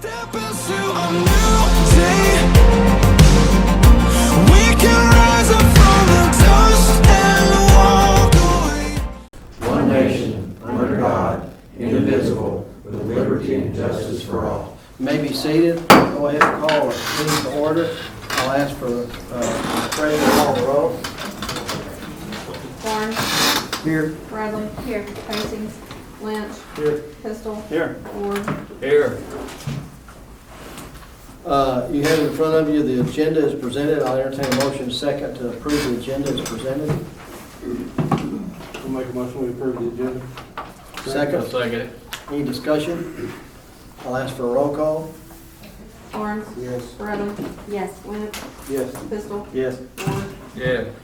Step into a new day. We can rise up from the dust and walk away. One nation, under God, indivisible, with liberty and justice for all. You may be seated. Go ahead and call the meeting to order. I'll ask for the president to call the roll. Barnes. Here. Bradley. Here. Hastings. Lynch. Here. Pistol. Here. Ward. Here. You have in front of you the agenda is presented. I'll entertain a motion second to approve the agenda as presented. I'll make a motion, we approve the agenda. Second. Second it. Any discussion? I'll ask for a roll call. Barnes. Yes. Bradley. Yes. Lynch. Yes. Pistol. Yes. Ward. Yeah. In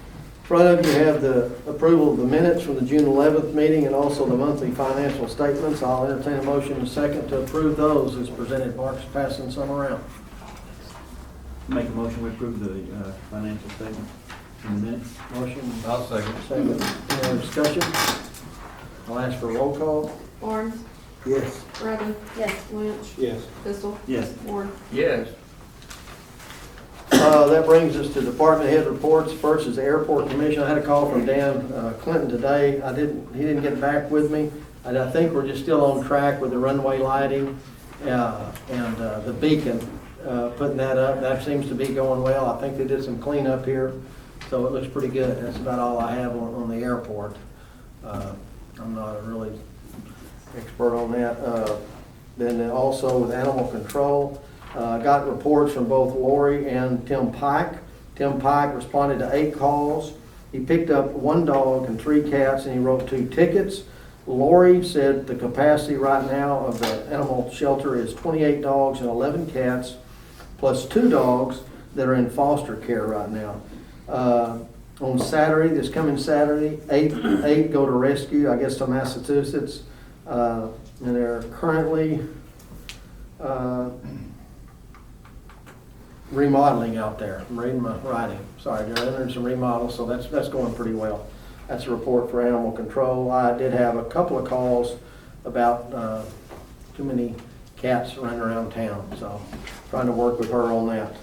front of you have the approval of the minutes from the June 11th meeting and also the monthly financial statements. I'll entertain a motion second to approve those as presented. Mark's passing some around. Make a motion, we approve the financial statement in the minutes. Motion I'll second. second. Any other discussion? I'll ask for a roll call. Barnes. Yes. Bradley. Yes. Lynch. Yes. Pistol. Yes. Ward. Yes. That brings us to department head reports. First is the airport commission. I had a call from Dan Clinton today. He didn't get back with me. And I think we're just still on track with the runway lighting and the beacon, putting that up. That seems to be going well. I think they did some cleanup here, so it looks pretty good. That's about all I have on the airport. I'm not a really expert on that. Then also with animal control, got reports from both Lori and Tim Pike. Tim Pike responded to 8 calls. He picked up 1 dog and 3 cats, and he wrote 2 tickets. Lori said the capacity right now of the animal shelter is 28 dogs and 11 cats, plus 2 dogs that are in foster care right now. On Saturday, this coming Saturday, 8 go to rescue, I guess, to Massachusetts. And they're currently remodeling out there. I'm reading my writing. Sorry, they're entering some remodels, so that's going pretty well. That's a report for animal control. I did have a couple of calls about too many cats running around town, so trying to work with her on that.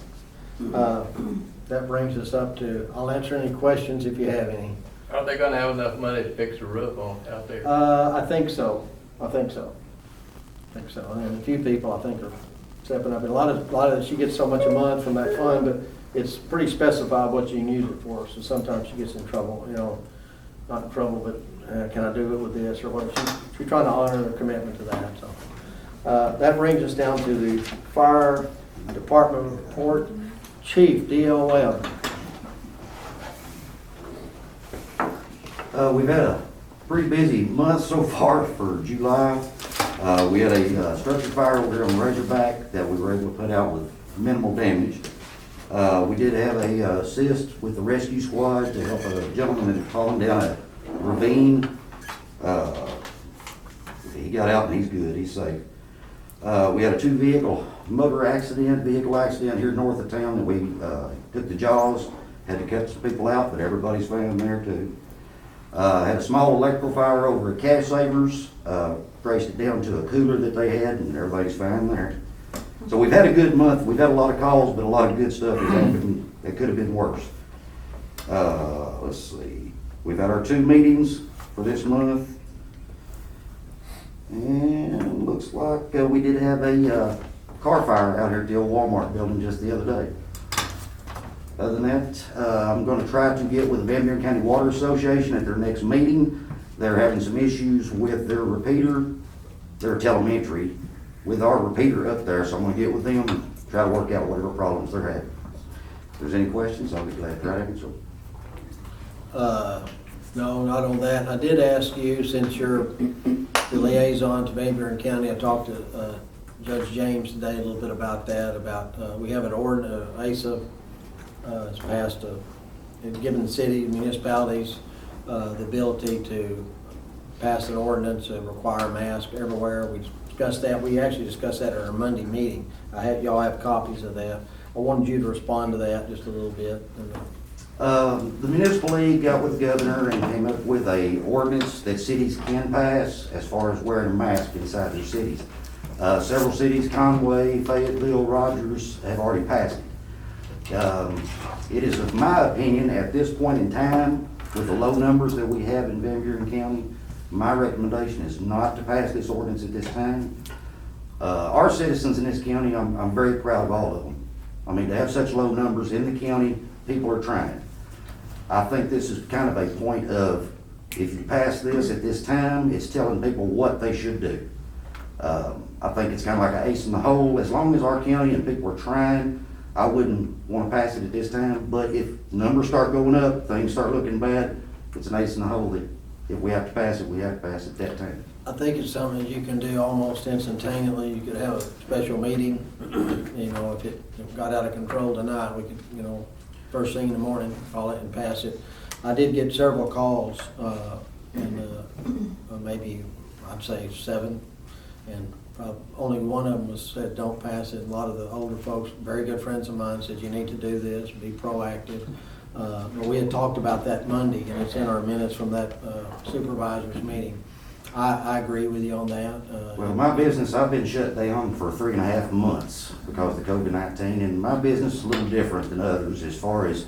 That brings us up to, I'll answer any questions if you have any. Are they gonna have enough money to fix the roof out there? I think so. And a few people, I think, are stepping up. And a lot of she gets so much a month from that fund, but it's pretty specified what you can use it for. So sometimes she gets in trouble, not in trouble, but can I do it with this or what? She's trying to honor her commitment to that. So that brings us down to the fire department report. Chief D.L. Webb. We've had a pretty busy month so far for July. We had a structure fire over here on Razorback that we were able to put out with minimal damage. We did have a assist with the rescue squad to help a gentleman that had fallen down a ravine. He got out and he's good, he's safe. We had a 2-vehicle vehicle accident here north of town that we took the jaws, had to cut some people out, but everybody's found there too. Had a small electrical fire over at Cash Savers, traced it down to a cooler that they had, and everybody's fine there. So we've had a good month. We've had a lot of calls, but a lot of good stuff has happened that could have been worse. Let's see. We've had our 2 meetings for this month. And looks like we did have a car fire out here at the old Walmart building just the other day. Other than that, I'm going to try to get with the Van Buren County Water Association at their next meeting. They're having some issues with their repeater, their telemetry, with our repeater up there. So I'm going to get with them and try to work out whatever problems they're having. If there's any questions, I'll be glad to try to answer them. No, not on that. I did ask you, since you're the liaison to Van Buren County, I talked to Judge James today a little bit about that, we have an ordinance, ASA has passed, given the city municipalities the ability to pass an ordinance and require masks everywhere. We discussed that. We actually discussed that at our Monday meeting. Y'all have copies of that. I wanted you to respond to that just a little bit. The municipal league got with the governor and came up with a ordinance that cities can pass as far as wearing a mask inside their cities. Several cities, Conway, Fayetteville, Rogers, have already passed it. It is of my opinion, at this point in time, with the low numbers that we have in Van Buren County, my recommendation is not to pass this ordinance at this time. Our citizens in this county, I'm very proud of all of them. I mean, to have such low numbers in the county, people are trying. I think this is kind of a point of, if you pass this at this time, it's telling people what they should do. I think it's kind of like an ace in the hole. As long as our county and people are trying, I wouldn't want to pass it at this time. But if numbers start going up, things start looking bad, it's an ace in the hole that if we have to pass it, we have to pass it at that time. I think it's something that you can do almost instantaneously. You could have a special meeting, you know, if it got out of control tonight, we could, you know, first thing in the morning, call it and pass it. I did get several calls, and maybe, I'd say 7, and only one of them said, don't pass it. A lot of the older folks, very good friends of mine, said you need to do this, be proactive. But we had talked about that Monday, and it's in our minutes from that supervisors meeting. I agree with you on that. Well, my business, I've been shut down for 3.5 months because of the COVID-19, and my business is a little different than others as far as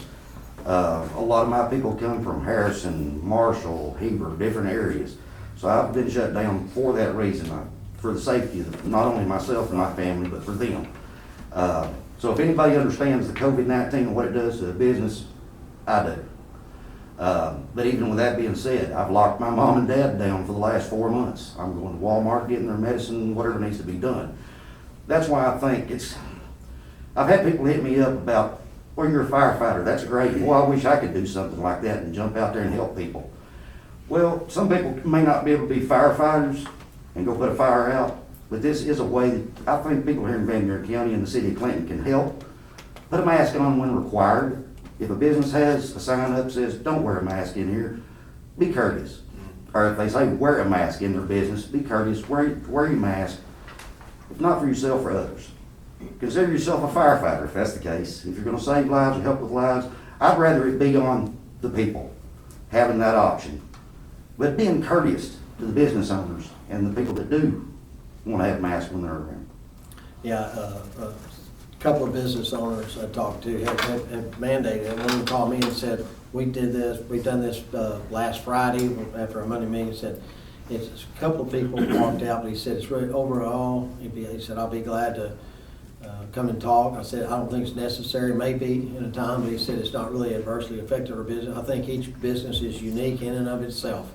a lot of my people come from Harrison, Marshall, Heber, different areas. So I've been shut down for that reason, for the safety of not only myself and my family, but for them. So if anybody understands the COVID-19 and what it does to the business, I do. But even with that being said, I've locked my mom and dad down for the last 4 months. I'm going to Walmart, getting their medicine, whatever needs to be done. That's why I think I've had people hit me up about, well, you're a firefighter, that's great. Well, I wish I could do something like that and jump out there and help people. Well, some people may not be able to be firefighters and go put a fire out, but this is a way that I think people here in Van Buren County and the city of Clinton can help. Put a mask on when required. If a business has a sign up that says, don't wear a mask in here, be courteous. Or if they say wear a mask in their business, be courteous, wear your mask, if not for yourself, for others. Consider yourself a firefighter if that's the case. If you're gonna save lives or help with lives, I'd rather it be on the people, having that option. But being courteous to the business owners and the people that do wanna have masks when they're around. Yeah, a couple of business owners I talked to have mandated it. One called me and said, we've done this last Friday after our Monday meeting. He said, it's a couple of people walked out, but he said, it's really overall, he said, I'll be glad to come and talk. I said, I don't think it's necessary, maybe in a time, but he said it's not really adversely affected our business. I think each business is unique in and of itself.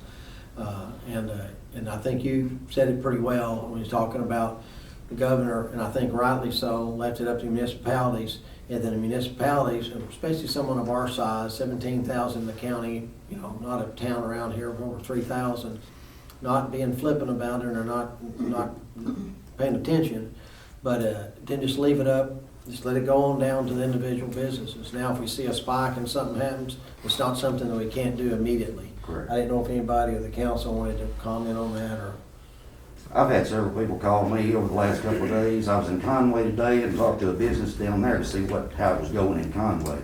And I think you said it pretty well when you're talking about the governor, and I think rightly so, left it up to municipalities, and then the municipalities, especially someone of our size, 17,000 in the county, you know, not a town around here of over 3,000, not being flippant about it or not paying attention, but then just leave it up, just let it go on down to the individual businesses. Now, if we see a spike and something happens, it's not something that we can't do immediately. Correct. I didn't know if anybody of the council wanted to comment on that, or. I've had several people call me over the last couple of days. I was in Conway today and talked to a business down there to see how it was going in Conway.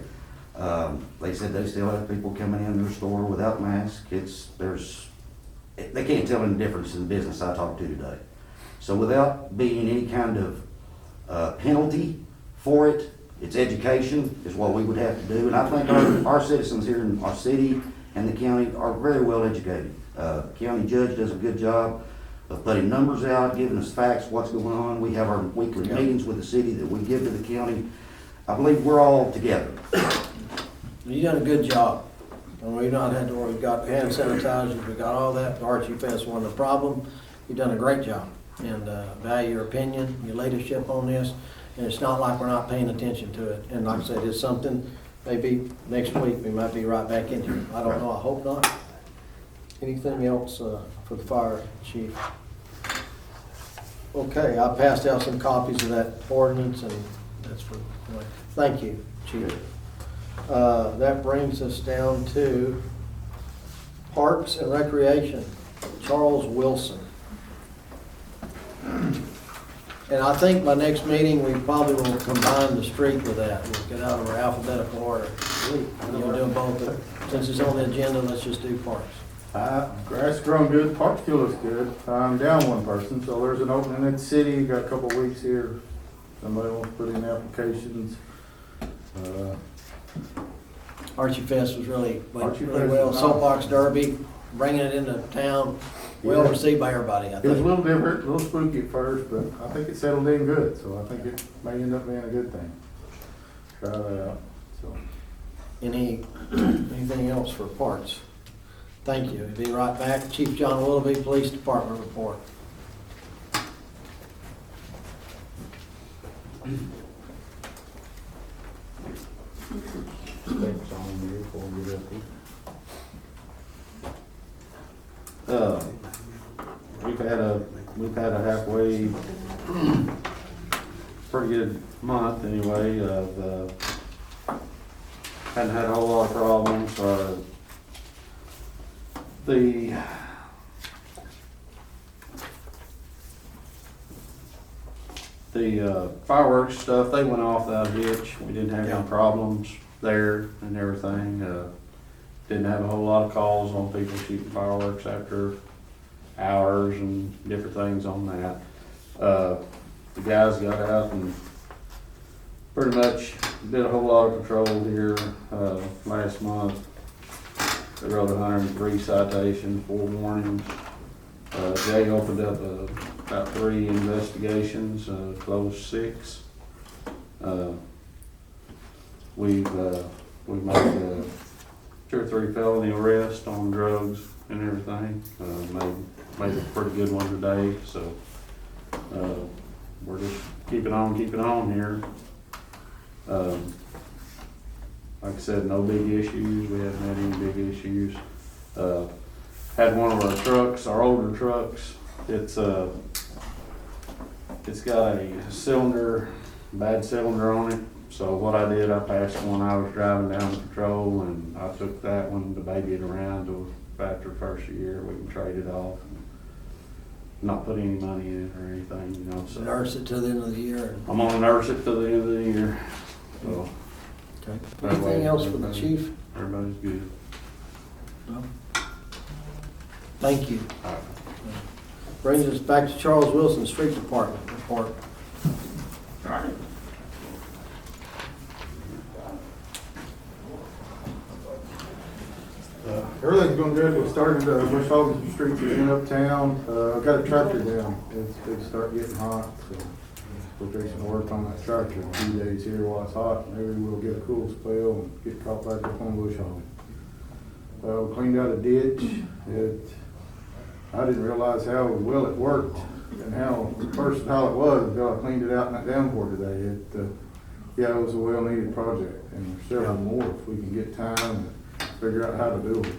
They said they still have people coming in their store without masks. They can't tell any difference in the business I talked to today. So without being any kind of penalty for it, it's education is what we would have to do. And I think our citizens here in our city and the county are very well educated. County judge does a good job of putting numbers out, giving us facts, what's going on. We have our weekly meetings with the city that we give to the county. I believe we're all together. You've done a good job. And we've not had to worry. We've got hand sanitizers, we've got all that. Archie Fest wasn't a problem. You've done a great job. And value your opinion, your leadership on this. And it's not like we're not paying attention to it. And like I said, it's something, maybe next week we might be right back in here. I don't know, I hope not. Anything else for the fire chief? Okay, I passed out some copies of that ordinance, and that's for, thank you, chief. That brings us down to Parks and Recreation, Charles Wilson. And I think by next meeting, we probably will combine the street with that. We'll get out of our alphabetical order. You'll do both. Since it's on the agenda, let's just do Parks. Grass growing good, park still looks good. I'm down one person, so there's an opening at the city, got a couple of weeks here. Somebody wants to put in applications. Archie Fest was really, went Archie really Fest well. was nice. Soapbox Derby, bringing it into town, well Yeah. received by everybody, I It was a think. little different, a little spooky at first, but I think it settled in good, so I think it may end up being a good thing. Try that out, so. Anything else for parks? Thank you. Be right back. Chief John Willoughby, Police Department report. We've had a halfway, pretty good month anyway, of, hadn't had a whole lot of problems, the fireworks stuff, they went off without a hitch. We didn't have Yeah. any problems there and everything. Didn't have a whole lot of calls on people shooting fireworks after hours and different things on that. The guys got out and pretty much did a whole lot of patrol here, last month. They wrote 103 citations, 4 warnings. Jay opened up about 3 investigations, closed 6. We've made 2 or 3 felony arrests on drugs and everything. Made a pretty good one today, so we're just keeping on here. Like I said, no big issues. We haven't had any big issues. Had one of our trucks, our older trucks. It's got a cylinder, bad cylinder on it. So what I did, I passed one I was driving down the patrol, and I took that one to baby it around to after the first year we can trade it off. Not put any money in it or anything, you know. So Nurse it to the end of the year. I'm gonna nurse it to the end of the year. So Okay. that way Anything else for the everybody- chief? Everybody's good. No? Thank you. All right. Brings us back to Charles Wilson, Street Department report. Everything's going good. We started bush hogging some streets in uptown. I've got a tractor down. It's starting getting hot, so we're fixing to work on that tractor a few days here while it's hot. Maybe we'll get a cool spell and get caught back up on bush hogging. We cleaned out a ditch. I didn't realize how well it worked and how versatile it was until I cleaned it out in that downpour today. It was a well-needed project, and there's several more if we can get time and figure out how to do it.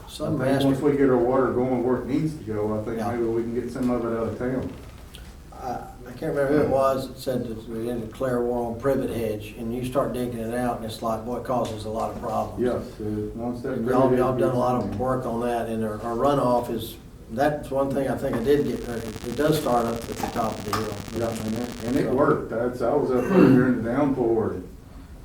Some I think once master, we get our water going where it needs to go, I think Yeah. maybe we can get some of it out of town. I can't remember who it was that said that we didn't declare war on privet hedge, and you start digging it out, and it's like, boy, it causes a lot of problems. Yes, once that. And y'all done a lot of work on that, and our runoff is, that's one thing I think I did get, it does start up at the top of the hill. Yeah, and it worked. I was up there during the downpour, and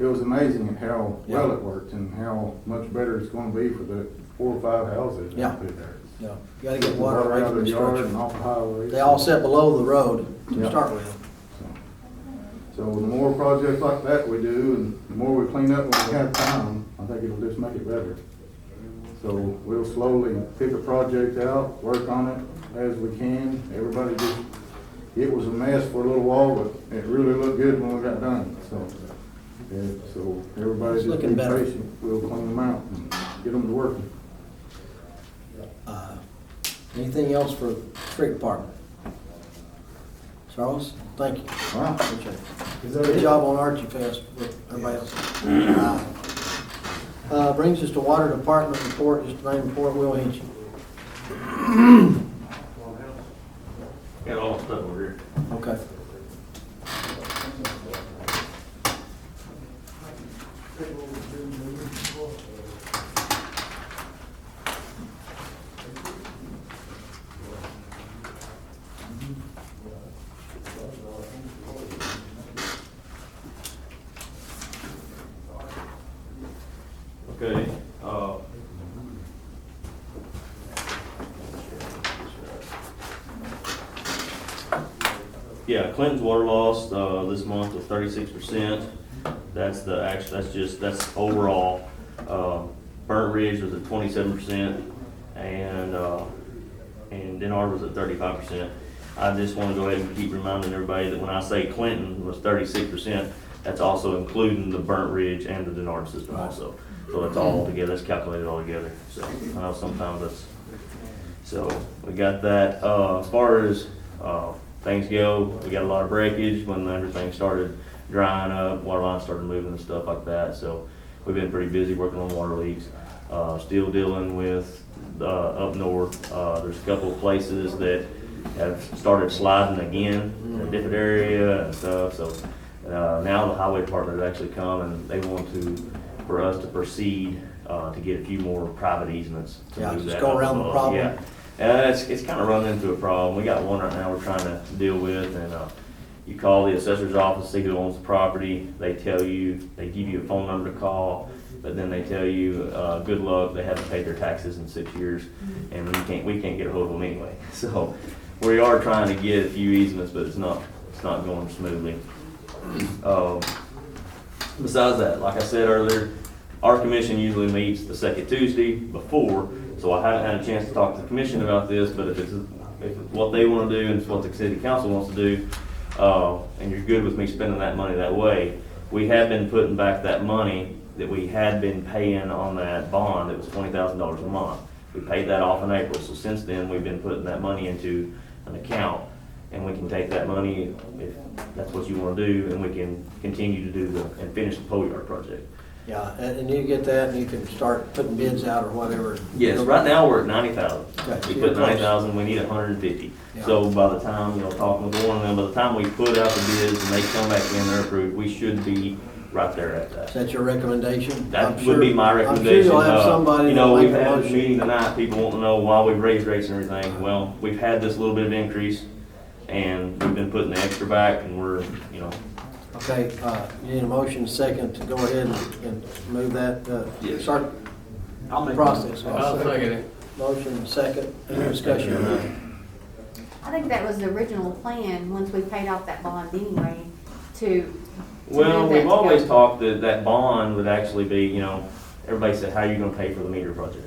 it was amazing at how well it worked and how much better it's gonna be for the 4 or 5 houses Yeah. out there. Yeah, you gotta get water away out from of the the yard and structure. off the highway. They all sit below the road to Yeah. start with. So the more projects like that we do, and the more we clean up when we have time, I think it'll just make it better. So we'll slowly pick a project out, work on it as we can. Everybody just, it was a mess for a little while, but it really looked good when we got done, so. So everybody It's just looking be better. patient. We'll clean them out and get them to working. Anything else for Street Department? Charles, thank you. Wow. Appreciate it. Good job on Archie Fest with everybody else. Brings us to Water Department report, just the main report, Will Hinchey. Got all the stuff over here. Okay. Okay, Yeah, Clinton's water loss, this month was 36%. That's that's overall. Burnt Ridge was at 27%, and then ours was at 35%. I just want to go ahead and keep reminding everybody that when I say Clinton was 36%, that's also including the Burnt Ridge and the Denard system also. So it's all together, it's calculated all together. So I know sometimes that's, so we got that. As far as things go, we got a lot of breakage when everything started drying up, water lines started moving and stuff like that. So we've been pretty busy working on water leaks. Still dealing with up north. There's a couple of places that have started sliding again in a different area and stuff. So now the highway department has actually come and they want for us to proceed to get a few more private easements. Yeah, move just that go up around the above. problem. Yeah. It's kind of run into a problem. We got one right now we're trying to deal with, and you call the assessor's office, see who owns the property. They tell you, they give you a phone number to call, but then they tell you, good luck, they haven't paid their taxes in 6 years, and we can't get a hold of them anyway. So we are trying to get a few easements, but it's not going smoothly. Besides that, like I said earlier, our commission usually meets the second Tuesday before, so I haven't had a chance to talk to the commission about this, but if it's what they want to do and it's what the city council wants to do, and you're good with me spending that money that way, we have been putting back that money that we had been paying on that bond. It was $20,000 a month. We paid that off in April, so since then, we've been putting that money into an account, and we can take that money if that's what you want to do, and we can continue to do and finish the pole yard project. Yeah, and you get that, and you can start putting bids out or whatever. Yes, right now we're at 90,000. Okay. We put 90,000, we need 150. Yeah. So by the time, talking with Warren and them, by the time we put out the bids and they come back in, they're approved, we should be right there at Is that. that your recommendation? That I'm would be my I'm recommendation. sure you'll have somebody You that'll know, make we've a had a motion. meeting tonight, people want to know why we've raised rates and everything. Well, we've had this little bit of increase and we've been putting the extra back and we're, Okay, you need a motion second to go ahead and move that, Yes. start I'll the make. process. I'll second it. Motion second, any discussion? I think that was the original plan, once we paid off that bond anyway, to. Well, move that we've to always go. talked that bond would actually be, everybody said, how are you gonna pay for the meter project?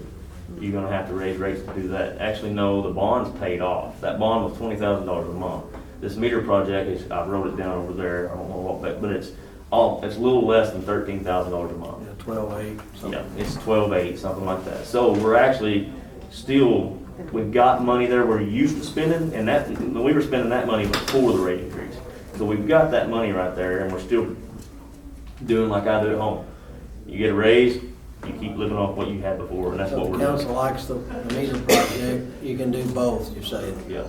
You're gonna have to raise rates to do that. Actually, no, the bond's paid off. That bond was $20,000 a month. This meter project is, I wrote it down over there, I don't know what, but it's a little less than $13,000 a month. Yeah, 12-8, Yeah, something. it's 12.8, something like that. So we're actually still, we've got money there we're used to spending, and we were spending that money before the rate increase. So we've got that money right there, and we're still doing like I do at home. You get a raise, you keep living off what you had before, and that's So what the we're council doing. likes the meter project, you can do both, you're saying? Yeah,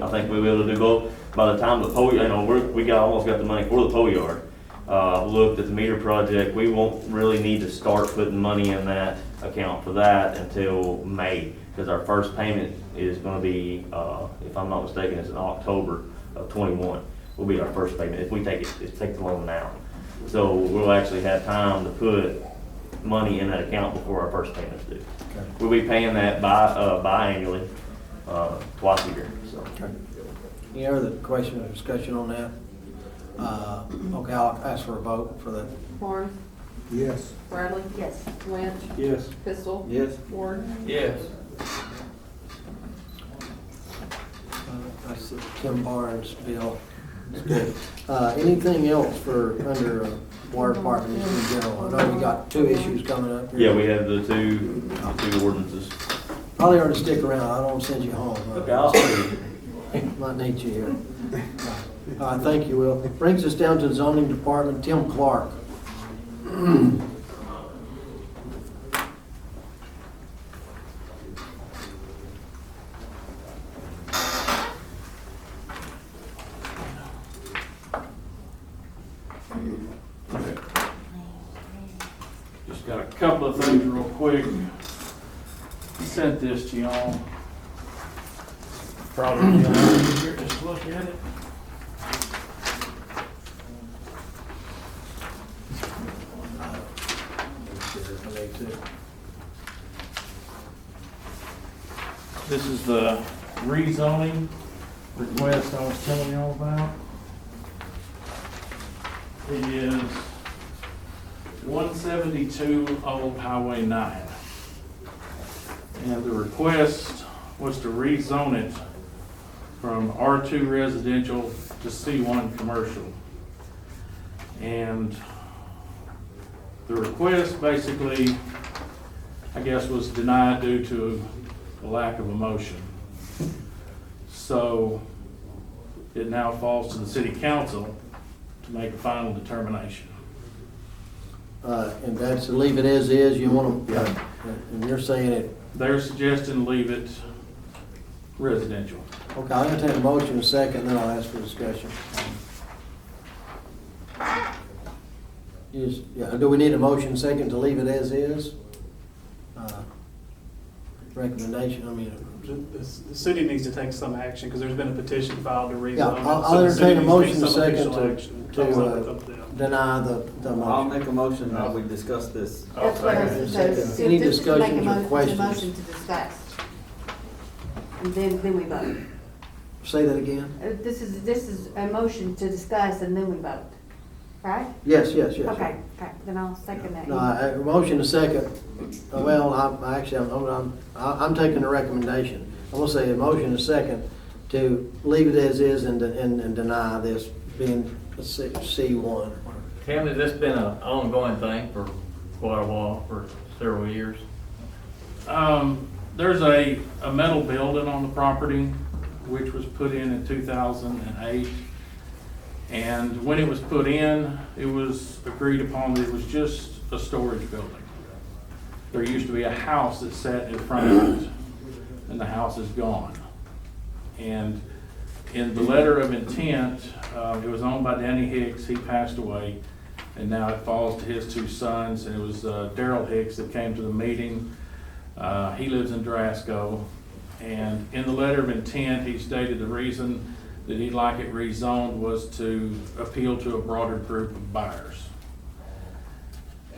I think we'll be able to do both. By the time the pole, we almost got the money for the pole yard. Looked at the meter project, we won't really need to start putting money in that account for that until May, because our first payment is gonna be, if I'm not mistaken, it's in October of '21. Will be our first payment, if we take the loan now. So we'll actually have time to put money in that account before our first payment's due. Okay. We'll be paying that biannually, twice a year, so. Okay. Any other question or discussion on that? Okay, I'll ask for a vote for that. Horn, Yes. Bradley. Yes. Lynch, Yes. Pistol. Yes. Ward. Yes. That's the Kim Barnes bill. It's good. Anything else for under water department in general? I know we got 2 issues coming up here. Yeah, we have the two ordinances. Probably ought to stick around, I don't want to send you home. Okay, I'll see you. Might need you here. Thank you, Will. Brings us down to the zoning department, Tim Clark. Just got a couple of things real quick. Sent this to y'all. Probably here, just look at it. This is the rezoning request I was telling y'all about. It is 172 Old Highway 9. And the request was to rezone it from R2 residential to C1 commercial. And the request basically, I guess, was denied due to a lack of a motion. So it now falls to the city council to make a final determination. And that's to leave it as is, you want to, and you're saying it, They're suggesting leave it residential. okay, I'll entertain a motion in a second, then I'll ask for discussion. Do we need a motion second to leave it as is? Recommendation, I mean. The city needs to take some action, because there's been a petition filed to rezone. Yeah, it, I'll so the city entertain a needs to take motion some second official action. to Thumbs up, thumbs down. deny the I'll motion. make a motion that we discuss this. That's what I was, so Any just to make a discussions or motion, questions? a motion to discuss. And then we vote. Say that again? This is a motion to discuss and then we vote, right? Yes. Okay, then I'll second that. No, a motion a second. Well, I'm taking the recommendation. I'm gonna say a motion a second to leave it as is and deny this being C1. Tim, has this been an ongoing thing for quite a while, for several years? There's a metal building on the property, which was put in 2008. And when it was put in, it was agreed upon that it was just a storage building. There used to be a house that sat in front of it, and the house is gone. And in the letter of intent, it was owned by Danny Hicks, he passed away, and now it falls to his two sons, and it was Daryl Hicks that came to the meeting. He lives in Drasco, and in the letter of intent, he stated the reason that he'd like it rezoned was to appeal to a broader group of buyers.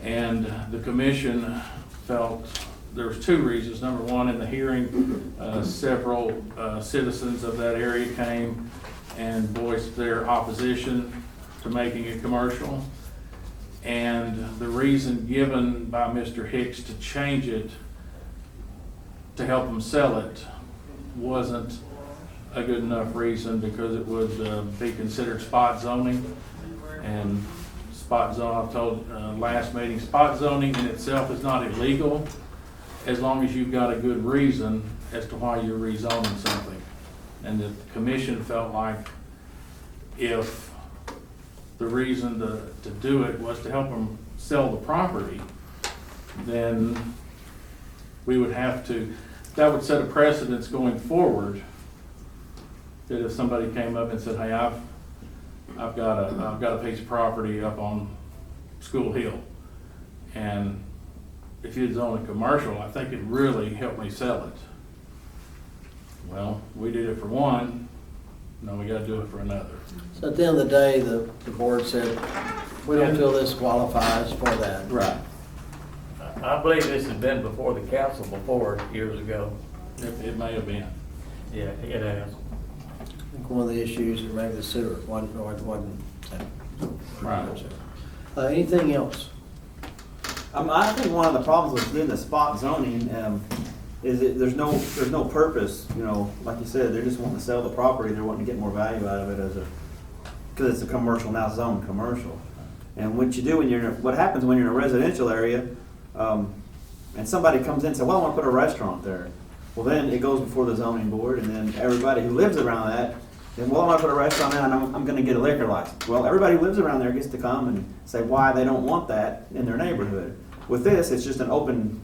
And the commission felt there was two reasons. Number one, in the hearing, several citizens of that area came and voiced their opposition to making it commercial. And the reason given by Mr. Hicks to change it to help him sell it wasn't a good enough reason, because it would be considered spot zoning. And spot zone, I've told last meeting, spot zoning in itself is not illegal as long as you've got a good reason as to why you're rezoning something. And the commission felt like if the reason to do it was to help them sell the property, then we would have to, that would set a precedence going forward, that if somebody came up and said, hey, I've got a piece of property up on School Hill, and if you'd zone a commercial, I think it'd really help me sell it. Well, we did it for one, now we gotta do it for another. So at the end of the day, the board said, we don't feel this qualifies for that. Right. I believe this has been before the council before, years ago. It may have been. Yeah, it has. I think one of the issues is maybe the sewer wasn't. Right. Anything else? I think one of the problems with doing the spot zoning, is that there's no purpose, you know, like you said, they just wanting to sell the property, they're wanting to get more value out of it because it's a commercial, now zoned commercial. And what you do what happens when you're in a residential area, and somebody comes in and says, well, I want to put a restaurant there. Well, then it goes before the zoning board, and then everybody who lives around that, then, well, I want to put a restaurant in, and I'm going to get a liquor license. Well, everybody who lives around there gets to come and say why they don't want that in their neighborhood. With this, it's just an open,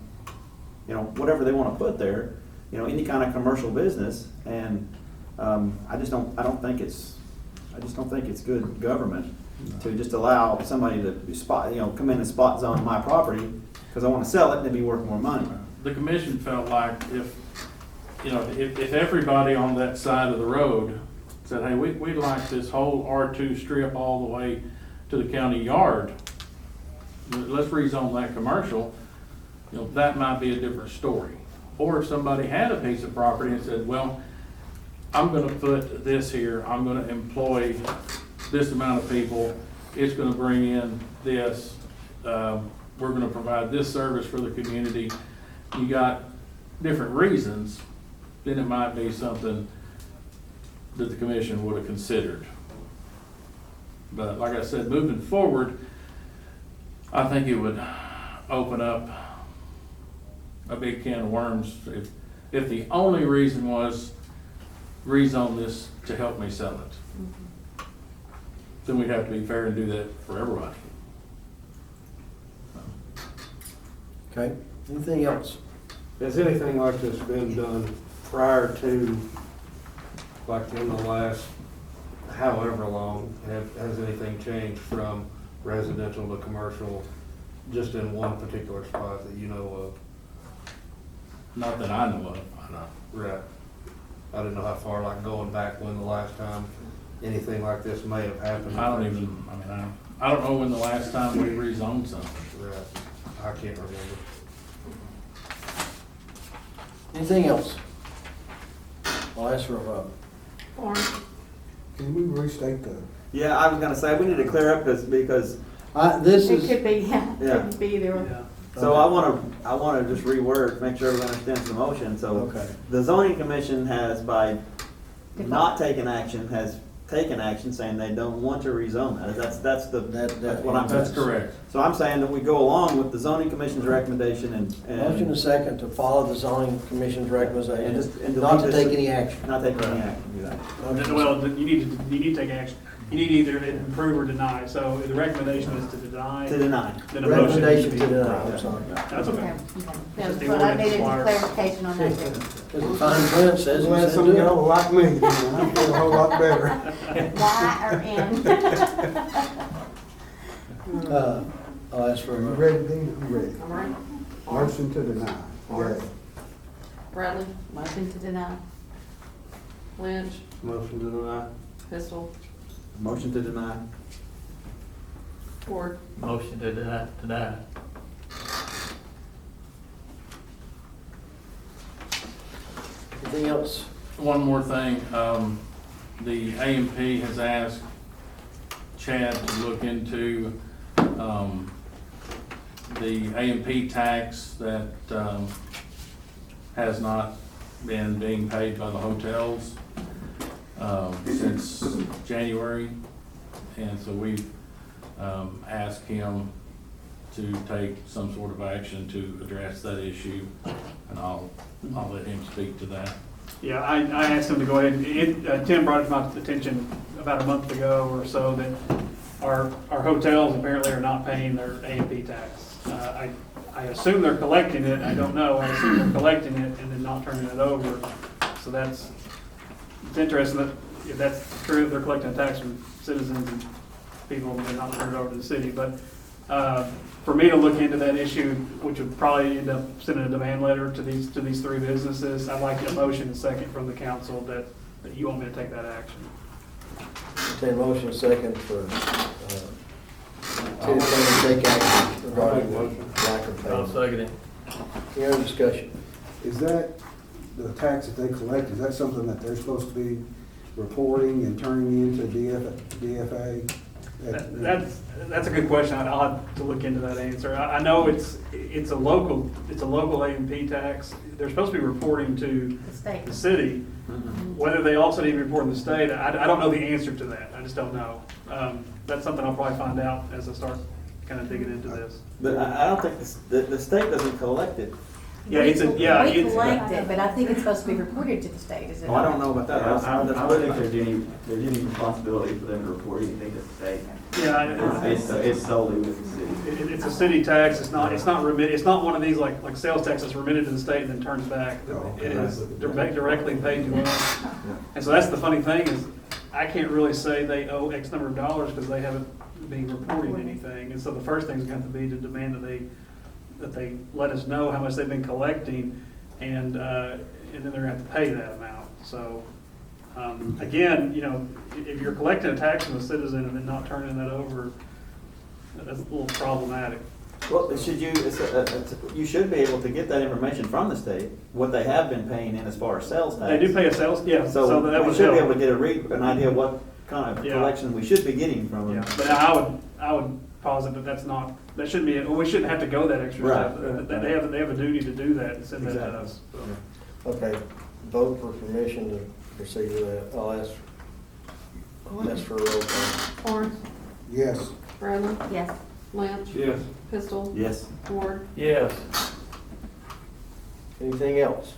you know, whatever they want to put there, you know, any kind of commercial business, and I don't think it's good government to just allow somebody to come in and spot zone my property because I want to sell it and it'd be worth more money. The commission felt like if everybody on that side of the road said, hey, we'd like this whole R2 strip all the way to the county yard, let's rezone that commercial, you know, that might be a different story. Or if somebody had a piece of property and said, well, I'm gonna put this here, I'm gonna employ this amount of people, it's gonna bring in this, we're gonna provide this service for the community. You got different reasons, then it might be something that the commission would have considered. But like I said, moving forward, I think it would open up a big can of worms if the only reason was rezone this to help me sell it. Then we'd have to be fair and do that for everybody. Okay, anything else? Has anything like this been done prior to, like in the last however long? Has anything changed from residential to commercial, just in one particular spot that you know Not that I know of. I know. of? Right. I didn't know how far, like going back when the last time anything like this may have happened. I don't even, I don't know when the last time we rezoned something. Right. I can't remember. Anything else? I'll ask for a vote. Can we restate the? Yeah, I was gonna say, we need to clear up this because, This It is, could be, yeah, it Yeah. could be either. Yeah. so I wanna just reword, make sure everyone understands the motion, so. Okay. The zoning commission has, by Default. not taking action, has taken action saying they don't want to rezone that. That's what I'm saying. That's correct. So I'm saying that we go along with the zoning commission's recommendation motion and and second to follow the zoning commission's And recommendation, just- and not to delete take this- any action. not taking any action, exactly. Well, you need to take action. You need to either approve or deny. So the recommendation is to deny. To deny. Then a motion Recommendation needs to be- deny, I'm sorry. That's Okay, okay. okay. Just the But I ordinance needed requires- clarification on that too. Because the fine print says we Glad said some do of it. y'all like me, I feel a whole lot better. Y or N? I'll ask for a You vote. ready, Dean? You ready? All right. Motion to deny. Yay. Bradley, Motion to deny. Lynch, Motion to deny. Pistol, Motion to deny. Ford. Motion to deny. Anything else? One more thing, the AMP has asked Chad to look into, the AMP tax that, has not been being paid by the hotels, since January. And so we've, asked him to take some sort of action to address that issue, and I'll let him speak to that. Yeah, I asked him to go ahead, Tim brought it to my attention about a month ago or so that our hotels apparently are not paying their A&P tax. I assume they're collecting it, I don't know, I assume they're collecting it and then not turning it over. So it's interesting that if that's true, they're collecting a tax from citizens and people and not turning it over to the city. But for me to look into that issue, which would probably end up sending a demand letter to these three businesses, I'd like a motion and second from the council that you want me to take that action. Entertain motion and second for, to take action regarding the lack of I'll payment. second it. Any other discussion? Is that, the tax that they collect, is that something that they're supposed to be reporting and turning into DFA? That's a good question. I'll have to look into that answer. I know it's a local A&P tax. They're supposed to be reporting to The state. the city. Whether they also need to report in the state, I don't know the answer to that. I just don't know. That's something I'll probably find out as I start kind of digging into this. But I don't think the state doesn't collect it. Yeah, We it's collect it, but I think it's supposed to be reported to the state, is it? Oh, I don't know about that. I don't think there's any responsibility for them to report anything to the state. Yeah, It's solely with the city. it's a city tax. It's not one of these like sales tax that's remitted to the state and then turns back. It is directly paid to us. And so that's the funny thing is I can't really say they owe X number of dollars because they haven't been reporting anything. And so the first thing's going to be to demand that they let us know how much they've been collecting, and then they're gonna have to pay that amount. So, again, if you're collecting a tax from a citizen and then not turning that over, that's a little problematic. Well, you should be able to get that information from the state, what they have been paying in as far as sales tax. They do pay a sales, yeah, so So that we would should be able help. to get an idea of what kind of Yeah. collection we should be getting from them. Yeah, but I would posit that that's not, that shouldn't be, we shouldn't have to go that extra Right, step. right, They have a duty to do that and send that to Exactly. us. So. Okay, vote for permission to proceed with that. I'll ask for a roll call. Horn, Yes. Bradley, Yes. Lynch, Yes. Pistol, Yes. Ward. Yes. Anything else?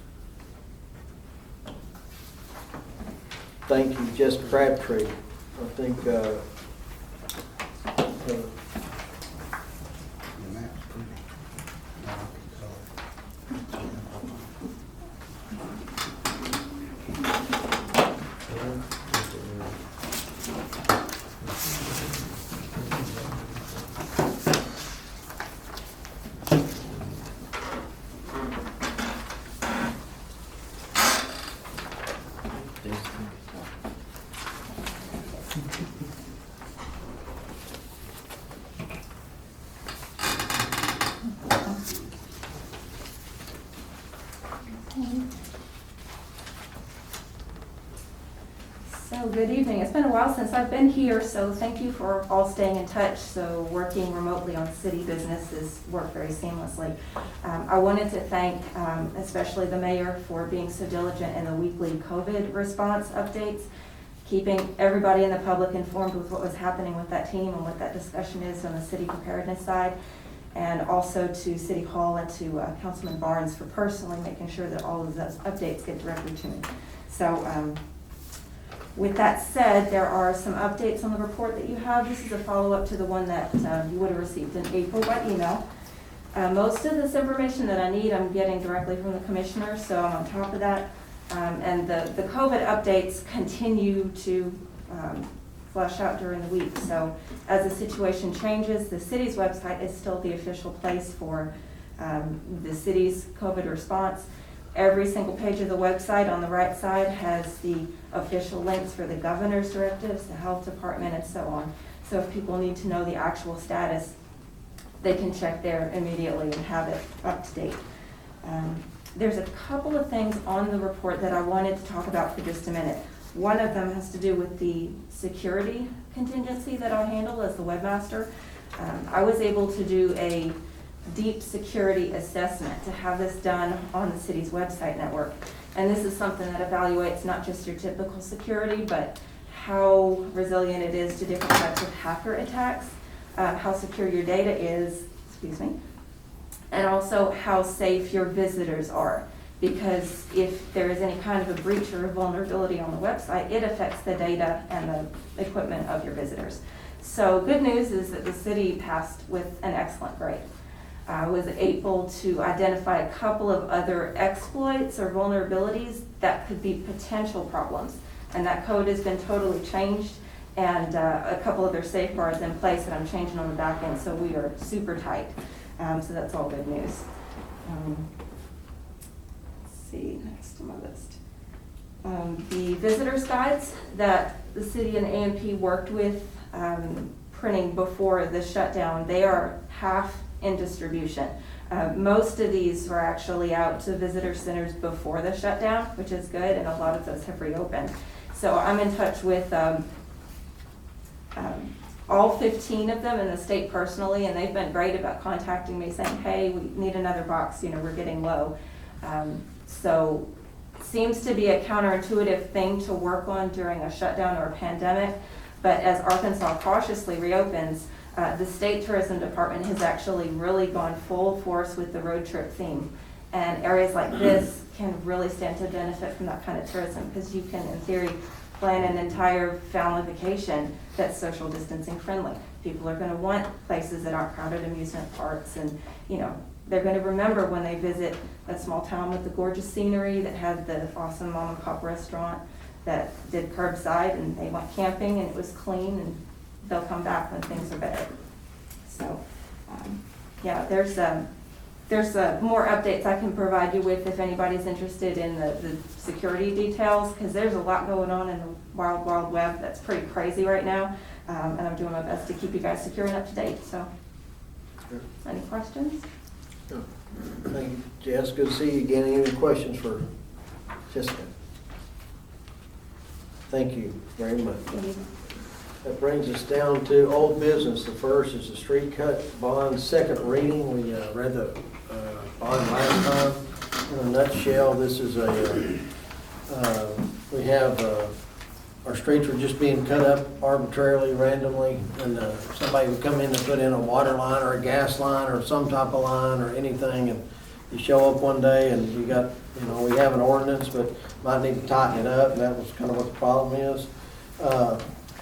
Thank you, Jess Crabtree. I think, So good evening. It's been a while since I've been here, so thank you for all staying in touch. So working remotely on city business has worked very seamlessly. I wanted to thank especially the mayor for being so diligent in the weekly COVID response updates, keeping everybody in the public informed with what was happening with that team and what that discussion is on the city preparedness side. And also to City Hall and to Councilman Barnes for personally making sure that all of those updates get directly to me. So with that said, there are some updates on the report that you have. This is a follow-up to the one that you would have received in April by email. Most of this information that I need, I'm getting directly from the commissioner, so I'm on top of that. And the COVID updates continue to flush out during the week. So as the situation changes, the city's website is still the official place for the city's COVID response. Every single page of the website on the right side has the official links for the governor's directives, the health department, and so on. So if people need to know the actual status, they can check there immediately and have it up to date. There's a couple of things on the report that I wanted to talk about for just a minute. One of them has to do with the security contingency that I handle as the webmaster. I was able to do a deep security assessment to have this done on the city's website network. And this is something that evaluates not just your typical security, but how resilient it is to different types of hacker attacks, how secure your data is, and also how safe your visitors are. Because if there is any kind of a breach or a vulnerability on the website, it affects the data and the equipment of your visitors. So good news is that the city passed with an excellent grade. I was able to identify a couple of other exploits or vulnerabilities that could be potential problems. And that code has been totally changed, and a couple other safeguards in place that I'm changing on the back end, so we are super tight. So that's all good news. Let's see, next on my list. The visitors guides that the city and AMP worked with printing before the shutdown, they are half in distribution. Most of these were actually out to visitor centers before the shutdown, which is good, and a lot of those have reopened. So I'm in touch with all 15 of them in the state personally, and they've been great about contacting me saying, hey, we need another box, we're getting low. So seems to be a counterintuitive thing to work on during a shutdown or a pandemic, but as Arkansas cautiously reopens, the state tourism department has actually really gone full force with the road trip theme. And areas like this can really stand to benefit from that kind of tourism, because you can, in theory, plan an entire family vacation that's social distancing friendly. People are going to want places that aren't crowded amusement parks, and they're going to remember when they visit a small town with the gorgeous scenery that had the awesome mom and pop restaurant that did curbside, and they went camping and it was clean, and they'll come back when things are better. So, yeah, there's more updates I can provide you with if anybody's interested in the security details, because there's a lot going on in the wild, wild web that's pretty crazy right now, and I'm doing my best to keep you guys secure and up to date. So, Any questions? Thank you, Jess. Good to see you again. Any questions for Jessica? Thank you very much. That brings us down to old business. The first is the street cut bond, second reading. We read the bond last time. In a nutshell, this is we have, our streets were just being cut up arbitrarily, randomly, and somebody would come in to put in a water line or a gas line or some type of line or anything, and you show up one day and we got, we have an ordinance, but might need to tighten it up, and that was kind of what the problem is.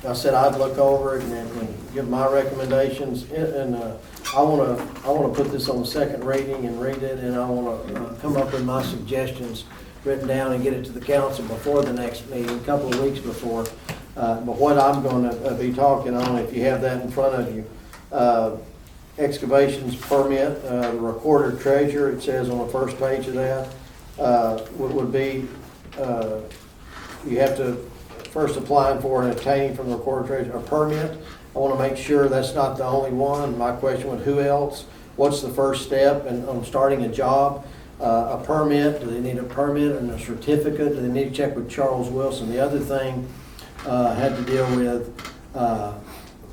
I said I'd look over it and give my recommendations, and I wanna put this on the second reading and read it, and I wanna come up with my suggestions written down and get it to the council before the next meeting, a couple of weeks before. But what I'm gonna be talking on, if you have that in front of you, excavations permit, the recorder treasurer, it says on the first page of that, would be, you have to first applying for and obtaining from the recorder treasurer a permit. I want to make sure that's not the only one. My question was, who else? What's the first step in starting a job? A permit, do they need a permit and a certificate? Do they need to check with Charles Wilson? The other thing had to deal with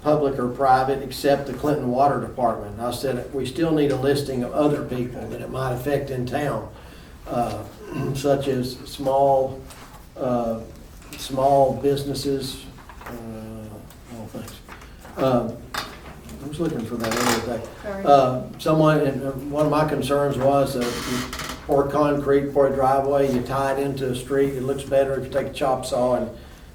public or private, except the Clinton Water Department. I said, we still need a listing of other people that it might affect in town, such as small businesses, thanks. I was looking for that other day. Someone, and one of my concerns was you pour concrete for a driveway, you tie it into a street, it looks better if you take a chop saw and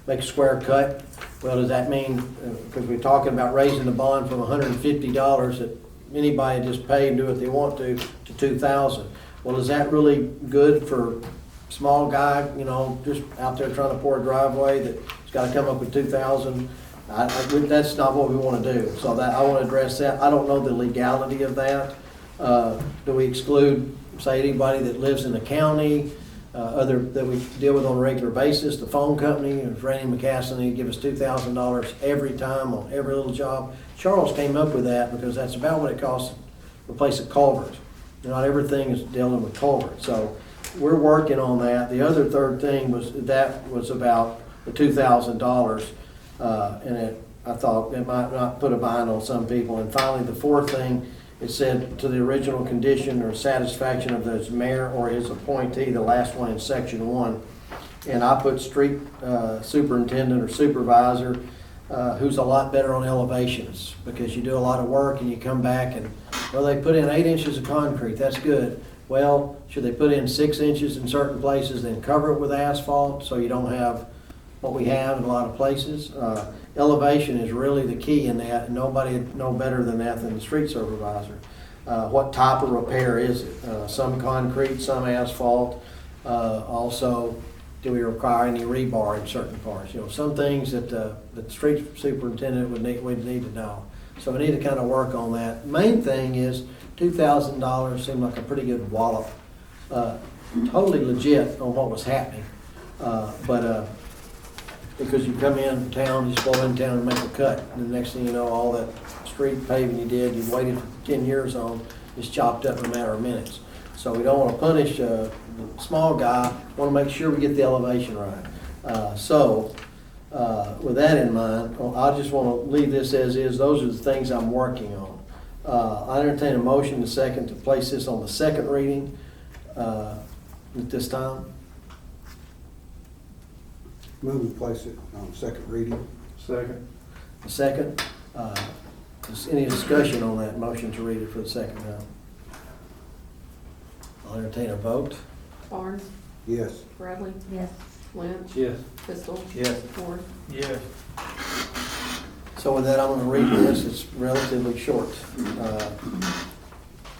make a square cut. Well, does that mean, because we're talking about raising the bond from $150 that anybody just pay and do what they want to $2,000? Well, is that really good for small guy, just out there trying to pour a driveway that's got to come up with $2,000? That's not what we want to do. So that I want to address that. I don't know the legality of that. Do we exclude, say, anybody that lives in the county, that we deal with on a regular basis? The phone company, if Randy McCaslin, he'd give us $2,000 every time on every little job. Charles came up with that because that's about what it costs to replace a culvert. Not everything is dealing with culvert. So we're working on that. The other third thing was about the $2,000. And I thought it might not put a bind on some people. And finally, the fourth thing, it said to the original condition or satisfaction of the mayor or his appointee, the last one in section 1. And I put street superintendent or supervisor, who's a lot better on elevations, because you do a lot of work and you come back and, well, they put in 8 inches of concrete, that's good. Well, should they put in 6 inches in certain places, then cover it with asphalt so you don't have what we have in a lot of places? Elevation is really the key in that, and nobody know better than that than the street supervisor. What type of repair is it? Some concrete, some asphalt. Also, do we require any rebar in certain parts? Some things that the street superintendent we'd need to know. So we need to kind of work on that. Main thing is $2,000 seemed like a pretty good wallop. Totally legit on what was happening. Because you come in town, you just blow in town and make a cut, and the next thing you know, all that street paving you did, you waited 10 years on, is chopped up in a matter of minutes. So we don't want to punish the small guy, we want to make sure we get the elevation right. With that in mind, I just want to leave this as is. Those are the things I'm working on. I entertain a motion to place this on the second reading at this time. Move and place it on second reading. Second. A second. Is any discussion on that motion to read it for the second time? I'll entertain a vote. Barnes, Yes. Bradley, Yes. Lynch, Yes. Pistol, Yes. Ford. Yes. So with that, I'm going to read this. It's relatively short.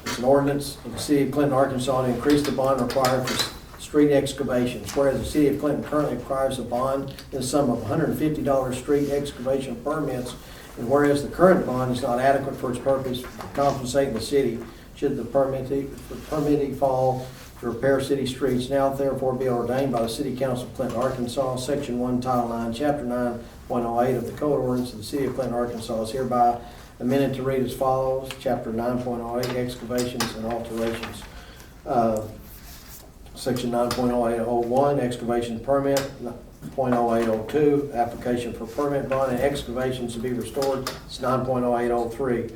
It's an ordinance of the city of Clinton, Arkansas, to increase the bond required for street excavations. Whereas the city of Clinton currently requires a bond in the sum of $150 street excavation permits, and whereas the current bond is not adequate for its purpose of compensating the city should the permittee fall to repair city streets, now therefore be ordained by the City Council of Clinton, Arkansas, Section 1, Title 9, Chapter 9, 9.08 of the Code Ordinance of the City of Clinton, Arkansas is hereby amended to read as follows. Chapter 9.08, excavations and alterations. Section 9.0801, excavation permit. 0.0802, application for permit bond and excavations to be restored. It's 9.0803.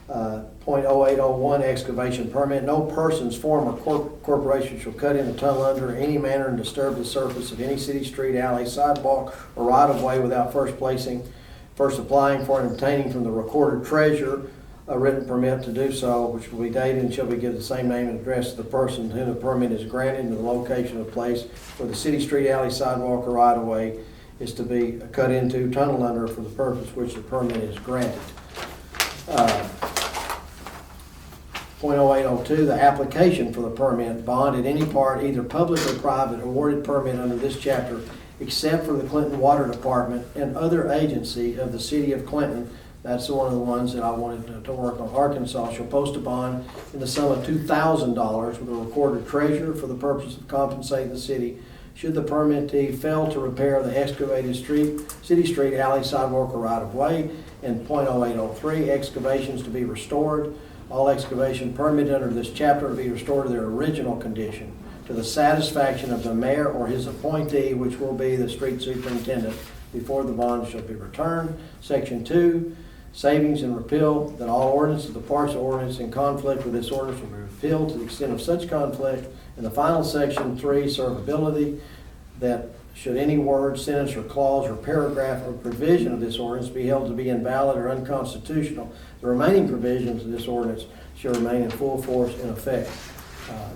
0.0801, excavation permit. No person's form or corporation shall cut in a tunnel under any manner and disturb the surface of any city street, alley, sidewalk, or right-of-way without first applying for and obtaining from the recorder treasurer a written permit to do so, which will be dated and shall be given the same name and address of the person to whom the permit is granted, and the location of place where the city street, alley, sidewalk, or right-of-way is to be cut into, tunnel under for the purpose which the permit is granted. 0.0802, the application for the permit bond at any part, either public or private, awarded permit under this chapter, except for the Clinton Water Department and other agency of the City of Clinton. That's one of the ones that I wanted to work on. Arkansas shall post a bond in the sum of $2,000 with a recorded treasurer for the purpose of compensating the city should the permittee fail to repair the excavated city street, alley, sidewalk, or right-of-way. And 0.0803, excavations to be restored. All excavation permitted under this chapter to be restored to their original condition to the satisfaction of the mayor or his appointee, which will be the street superintendent, before the bond shall be returned. Section 2, savings and repeal, that all ordinances, the parts of ordinance in conflict with this ordinance will be repealed to the extent of such conflict. In the final section 3, servability, that should any word, sentence, or clause, or paragraph, or provision of this ordinance be held to be invalid or unconstitutional, the remaining provisions of this ordinance shall remain in full force and effect.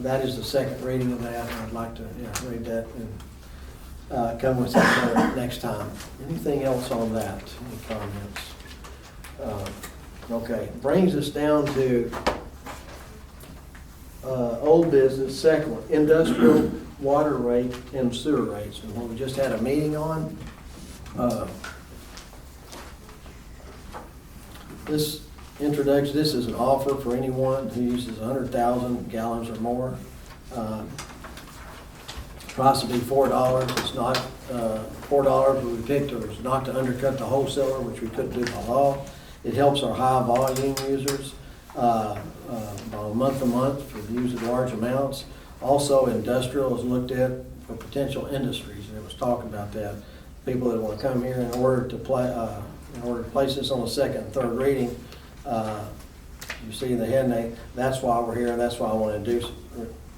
That is the second reading of that, and I'd like to read that and come with that next time. Anything else on that? Any comments? Okay, brings us down to old business, second one, industrial water rate and sewer rates. And what we just had a meeting on, this introduction, this is an offer for anyone who uses 100,000 gallons or more. Price would be $4. It's not $4 we picked, or it's not to undercut the wholesaler, which we couldn't do by law. It helps our high volume users month to month for using large amounts. Also, industrial is looked at for potential industries, and it was talking about that. People that want to come here in order to place this on the second and third reading. You see the heading, that's why we're here, and that's why I want to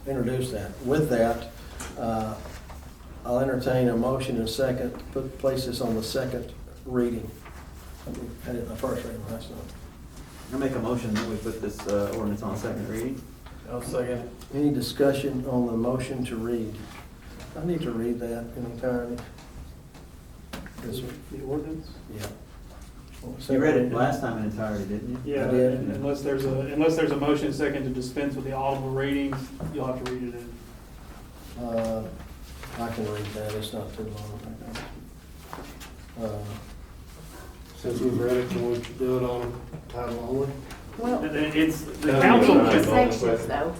introduce that. With that, I'll entertain a motion in a second to place this on the second reading. We had it in the first reading last night. I make a motion that we put this ordinance on second reading. I'll second it. Any discussion on the motion to read? I need to read that in entirety. The ordinance? Yeah. You read it last time in entirety, didn't you? Yeah, I did. and unless there's a motion second to dispense with the audible readings, you'll have to read it in. I can read that, it's not too long. Since we've read it, can we do it on title only? Well, It's, the No, council, no, the no. sections though.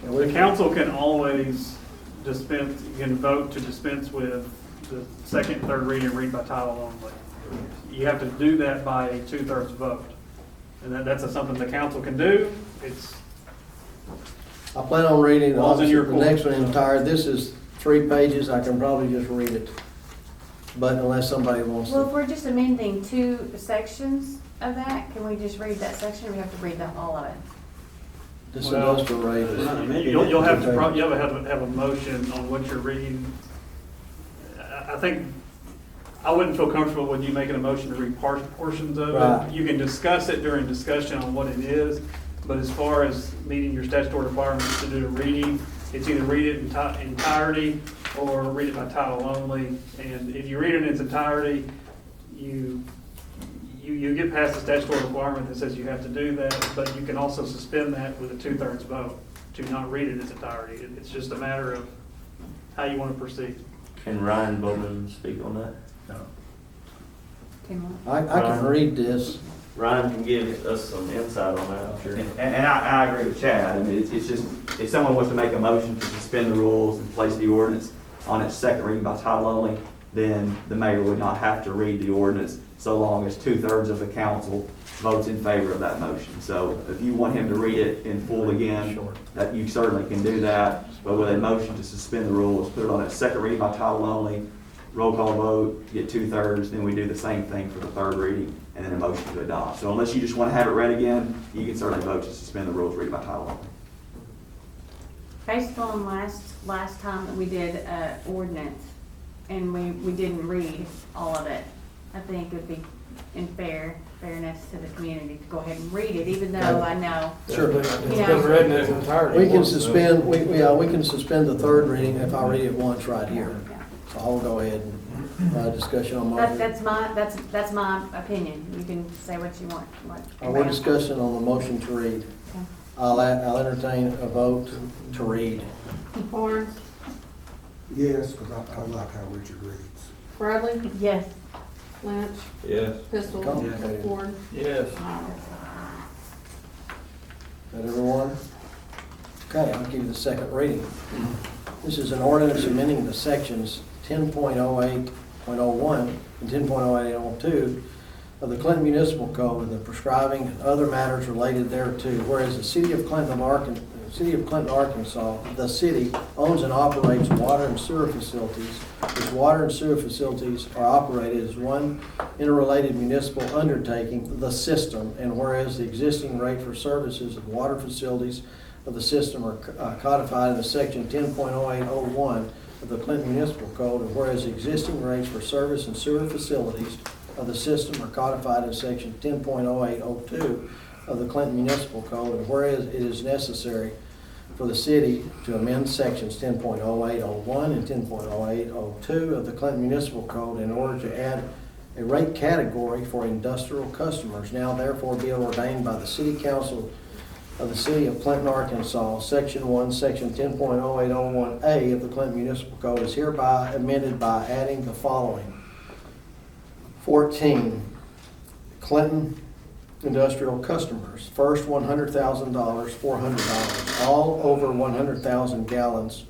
the council can always dispense, can vote to dispense with the second and third reading, read by title only. You have to do that by a 2/3 vote. And that's something the council can do. It's, I plan on reading the All's in your next court. one entire. This is 3 pages, I can probably just read it. But unless somebody wants Well, if to. we're just amending 2 sections of that, can we just read that section, or we have to read all of it? This Well, industrial rate is. you'll have to, you'll have a motion on what you're reading. I think, I wouldn't feel comfortable with you making a motion to read portions of Right. it. You can discuss it during discussion on what it is, but as far as meeting your statutory requirements to do a reading, it's either read it in entirety or read it by title only. And if you read it in its entirety, you get past the statutory requirement that says you have to do that, but you can also suspend that with a 2/3 vote to not read it in its entirety. It's just a matter of how you want to proceed. Can Ryan Bowman speak on that? Can we? I can read this. Ryan can give us some insight on that, I'm sure. And I agree with Chad. I mean, it's just, if someone wants to make a motion to suspend the rules and place the ordinance on its second reading by title only, then the mayor would not have to read the ordinance so long as 2/3 of the council votes in favor of that motion. So if you want him to read it in full again, that you certainly can do that. But with a motion to suspend the rules, put it on a second reading by title only, roll call vote, get 2/3, then we do the same thing for the third reading, and then a motion to adopt. So unless you just want to have it read again, you can certainly vote to suspend the rules, read it by title only. Based on last time that we did ordinance, and we didn't read all of it, I think it would be in fairness to the community to go ahead and read it, even though I know. Sure. It's been read in its entirety. We can suspend, we can suspend the third reading if I read it once right here. So I'll go ahead and, discussion on my. That's my opinion. You can say what you want. We're discussing on the motion to read. Okay. I'll entertain a vote to read. Horn, Yes, because I like how Richard reads. Bradley, Yes. Lynch, Yes. Pistol, Complicated. Ford. Yes. That everyone? Okay, I'll give you the second reading. This is an ordinance amending the sections 10.08.01 and 10.08.02 of the Clinton Municipal Code and the prescribing and other matters related thereto. Whereas the city of Clinton, Arkansas, the city owns and operates water and sewer facilities. Its water and sewer facilities are operated as one interrelated municipal undertaking, the system. And whereas the existing rate for services of water facilities of the system are codified in the section 10.08.01 of the Clinton Municipal Code, and whereas the existing rates for service and sewer facilities of the system are codified in section 10.08.02 of the Clinton Municipal Code, and whereas it is necessary for the city to amend sections 10.08.01 and 10.08.02 of the Clinton Municipal Code in order to add a rate category for industrial customers, now therefore be ordained by the City Council of the City of Clinton, Arkansas, Section 1, Section 10.08.01A of the Clinton Municipal Code is hereby amended by adding the following. 14, Clinton industrial customers. First, $100,000, $400. All over 100,000 gallons,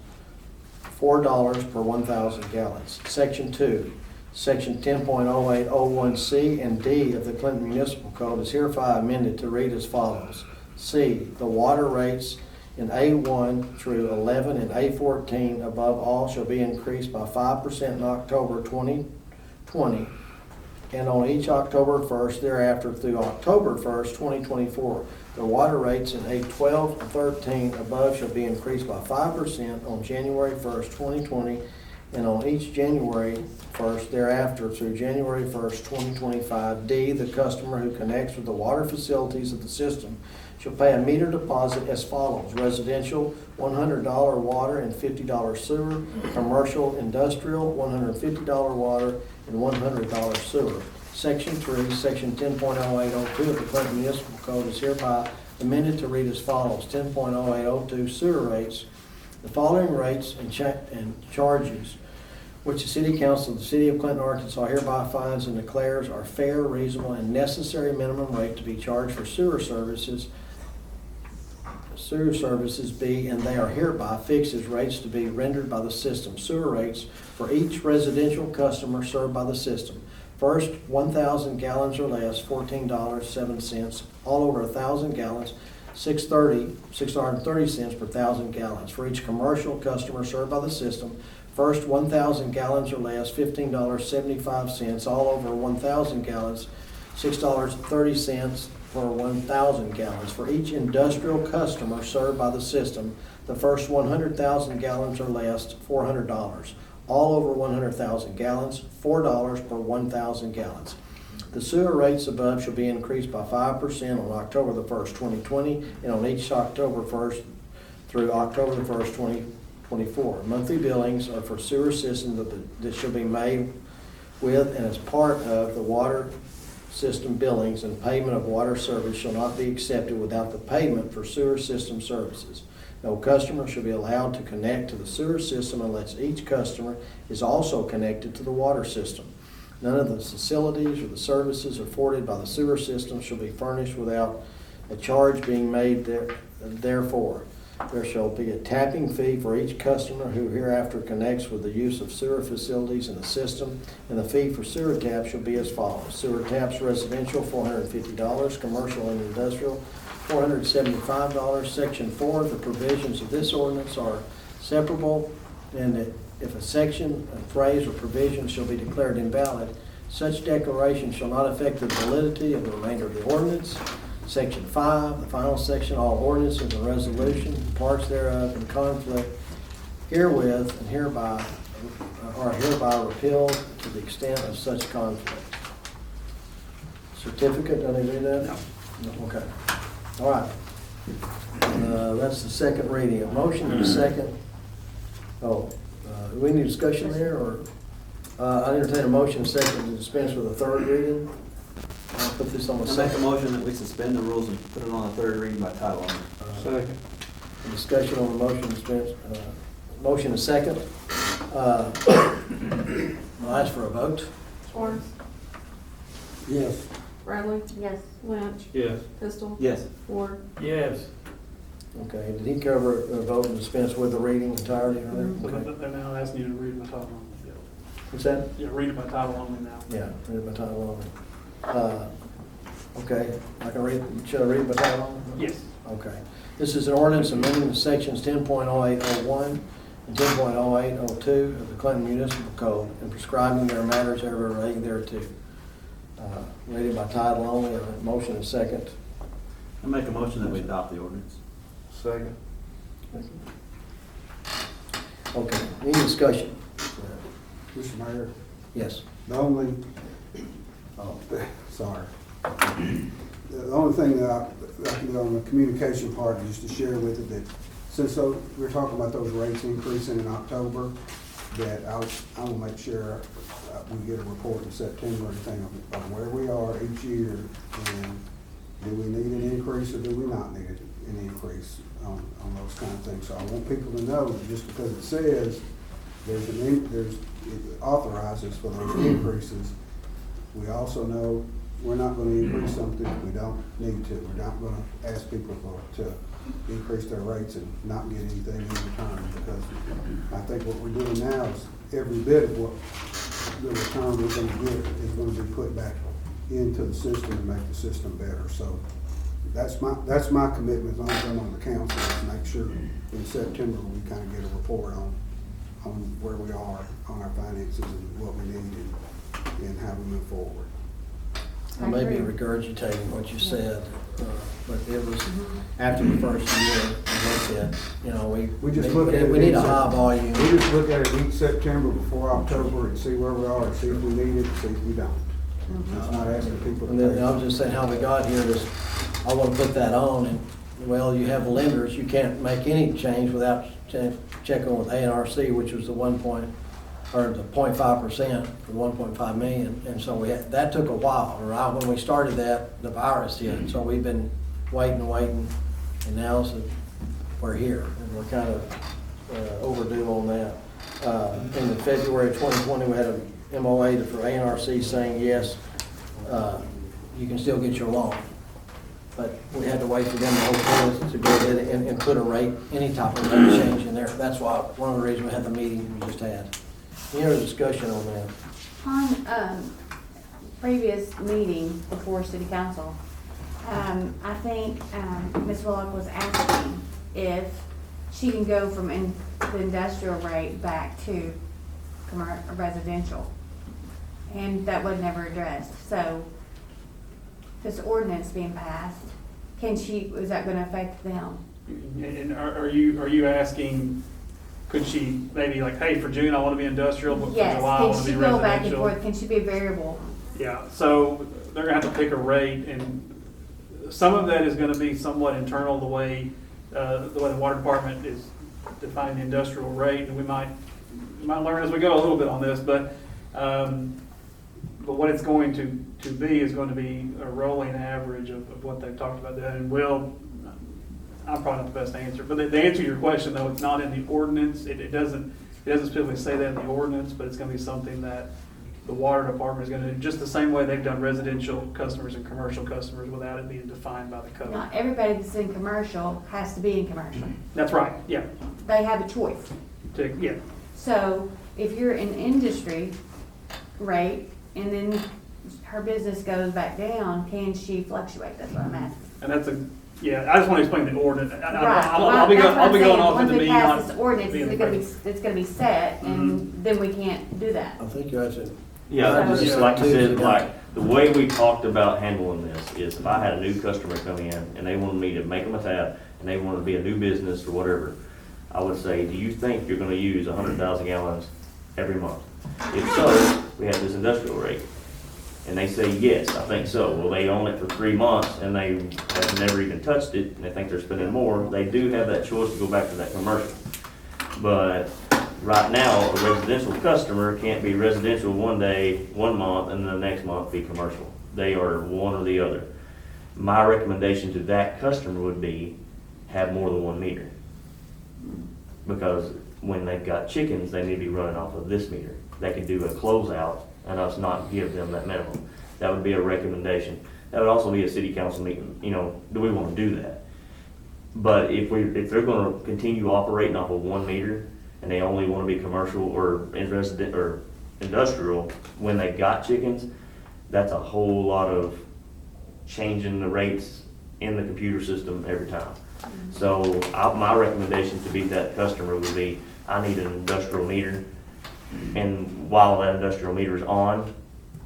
$4 per 1,000 gallons. Section 2, Section 10.08.01C and D of the Clinton Municipal Code is hereby amended to read as follows. C, the water rates in A1 through 11 and A14 above all shall be increased by 5% in October 2020 and on each October 1st thereafter through October 1st, 2024. The water rates in A12 and 13 above shall be increased by 5% on January 1st, 2020 and on each January 1st thereafter through January 1st, 2025. D, the customer who connects with the water facilities of the system shall pay a meter deposit as follows. Residential, $100 water and $50 sewer. Commercial, industrial, $150 water and $100 sewer. Section 3, Section 10.08.02 of the Clinton Municipal Code is hereby amended to read as follows. 10.08.02 sewer rates. The following rates and charges which the City Council of the City of Clinton, Arkansas hereby finds and declares are fair, reasonable, and necessary minimum rate to be charged for sewer services be, and they are hereby fixed as rates to be rendered by the system. Sewer rates for each residential customer served by the system. First, 1,000 gallons or less, $14.07. All over 1,000 gallons, $6.30 per 1,000 gallons. For each commercial customer served by the system, first 1,000 gallons or less, $15.75. All over 1,000 gallons, $6.30 for 1,000 gallons. For each industrial customer served by the system, the first 100,000 gallons or less, $400. All over 100,000 gallons, $4 per 1,000 gallons. The sewer rates above shall be increased by 5% on October the 1st, 2020, and on each October 1st through October the 1st, 2024. Monthly billings are for sewer systems that shall be made with and as part of the water system billings, and payment of water service shall not be accepted without the payment for sewer system services. No customer shall be allowed to connect to the sewer system unless each customer is also connected to the water system. None of the facilities or the services afforded by the sewer system shall be furnished without a charge being made therefore. There shall be a tapping fee for each customer who hereafter connects with the use of sewer facilities in the system, and the fee for sewer taps shall be as follows. Sewer taps residential, $450, commercial and industrial, $475. Section 4, the provisions of this ordinance are separable, and that if a section, a phrase, or provision shall be declared invalid, such declaration shall not affect the validity of the remainder of the ordinance. Section 5, the final section, all ordinances and resolutions, parts thereof in conflict herewith and hereby are hereby repealed to the extent of such conflict. Certificate, don't they do that? No. Okay. All right. That's the second reading. A motion and a second. Do we need discussion there, or? I entertain a motion and second to dispense with a third reading. I'll put this on the I make a second. motion that we suspend the rules and put it on the third reading by title only. Second. Discussion on the motion dispense, motion and second. I'll ask for a vote. Horn, Yes. Bradley, Yes. Lynch, Yes. Pistol, Yes. Ward. Yes. Okay, did he cover a vote and dispense with the reading entirely? So Okay. they're now asking you to read by title only. What's that? Yeah, read it by title only now. Yeah, read it by title only. Okay, I can read, should I read it by title only? Yes. Okay. This is an ordinance amending the sections 10.0801 and 10.0802 of the Clinton Municipal Code and prescribing their matters ever relating thereto. Read it by title only, a motion and second. I make a motion that we adopt the ordinance. Second. Okay, any discussion? Mr. Mayor, Yes. the only, sorry. The only thing that I can do on the communication part is just to share with it that since we're talking about those rates increasing in October, that I will make sure we get a report in September, anything of where we are each year, and do we need an increase or do we not need an increase on those kind of things. So I want people to know that just because it says it authorizes for those increases, we also know we're not gonna increase something if we don't need to. We're not gonna ask people to increase their rates and not get anything in return, because I think what we're doing now is every bit of what the return we're gonna get is gonna be put back into the system to make the system better. So that's my commitment, as long as I'm on the council, is to make sure in September we kind of get a report on where we are on our finances and what we need and how we move forward. I may be regurgitating what you said, but it was after the first year, as I said, We just look at it we need a each- high volume. We just look at it each September before October and see where we are, and see if we need it, and see if we don't. It's not asking people to And then pay. I'm just saying how we got here is, I want to put that on, and, well, you have lenders, you can't make any change without checking with ANRC, which was the 0.5% for 1.5 million, and so that took a while. Right when we started that, the virus hit, so we've been waiting, and now we're here, and we're kind of overdue on that. In February of 2020, we had a MOA for ANRC saying, yes, you can still get your loan. But we had to wait for them to to go ahead and put a rate, any type of rate change in there. That's why, one of the reasons we had the meeting we just had. Any other discussion on that? On previous meeting before city council, I think Ms. Willock was asking if she can go from the industrial rate back to residential. And that was never addressed. So this ordinance being passed, is that gonna affect them? And are you asking, could she maybe like, hey, for June, I want to be industrial, but for July, I Yes, want can to she be go back and residential? forth? Can she be a variable? Yeah, so they're gonna have to pick a rate, and some of that is gonna be somewhat internal, the way the water department is defining the industrial rate, and we might learn as we go a little bit on this, but what it's going to be is going to be a rolling average of what they've talked about that, and I'm probably not the best answer, but the answer to your question, though, it's not in the ordinance. It doesn't specifically say that in the ordinance, but it's gonna be something that the water department is gonna do just the same way they've done residential customers and commercial customers without it being defined by the code. Not everybody that's in commercial has to be in commercial. That's right, yeah, They have a choice. yeah. So if you're in industry rate and then her business goes back down, can she fluctuate? That's what I'm asking. And that's yeah, I just want to explain the ordinance. Right. I'll be Well, that's what I'm going saying. off into Once we me pass not this ordinance, being it's gonna be set, and then we can't do that. I think that's it. Yeah, So- just like you said, Yeah. like, the way we talked about handling this is if I had a new customer come in and they wanted me to make them a tab and they wanted to be a new business or whatever, I would say, do you think you're gonna use 100,000 gallons every month? If so, we have this industrial rate. And they say, yes, I think so. Well, they own it for 3 months and they have never even touched it and they think they're spending more. They do have that choice to go back to that commercial. But right now, a residential customer can't be residential one day, 1 month, and then the next month be commercial. They are one or the other. My recommendation to that customer would be have more than 1 meter. Because when they've got chickens, they need to be running off of this meter. They can do a closeout and us not give them that minimum. That would be a recommendation. That would also be a city council meeting, you know, do we want to do that? But if they're gonna continue operating off of 1 meter and they only want to be commercial or in resident or industrial when they got chickens, that's a whole lot of changing the rates in the computer system every time. So my recommendation to be that customer would be, I need an industrial meter. And while that industrial meter is on,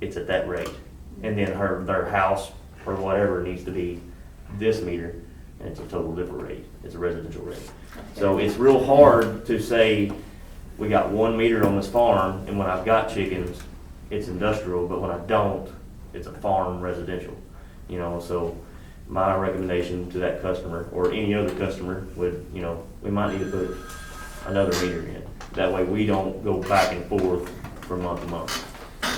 it's at that rate. And then their house or whatever needs to be this meter, and it's a total different rate. It's a residential rate. So it's real hard to say, we got 1 meter on this farm, and when I've got chickens, it's industrial, but when I don't, it's a farm residential. You know, so my recommendation to that customer or any other customer would, you know, we might need to put another meter in. That way we don't go back and forth from month to month.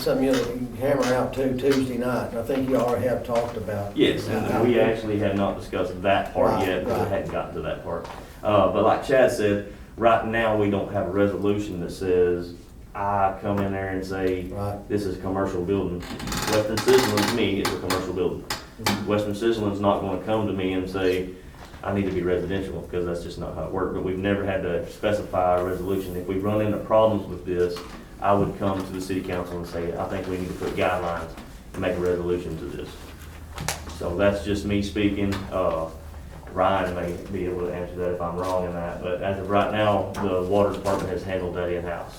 Something you can hammer out too Tuesday night. I think you already have talked about. Yes, and we actually have not discussed that part Right, yet, because right. we hadn't gotten to that part. But like Chad said, right now, we don't have a resolution that says, I come in there and say, Right. this is a commercial building. Western Sizzling, to me, is a commercial building. Western Sizzling's not gonna come to me and say, I need to be residential, because that's just not how it works. But we've never had to specify a resolution. If we run into problems with this, I would come to the city council and say, I think we need to put guidelines and make a resolution to this. So that's just me speaking. Ryan may be able to answer that if I'm wrong in that, but as of right now, the water department has handled that in-house.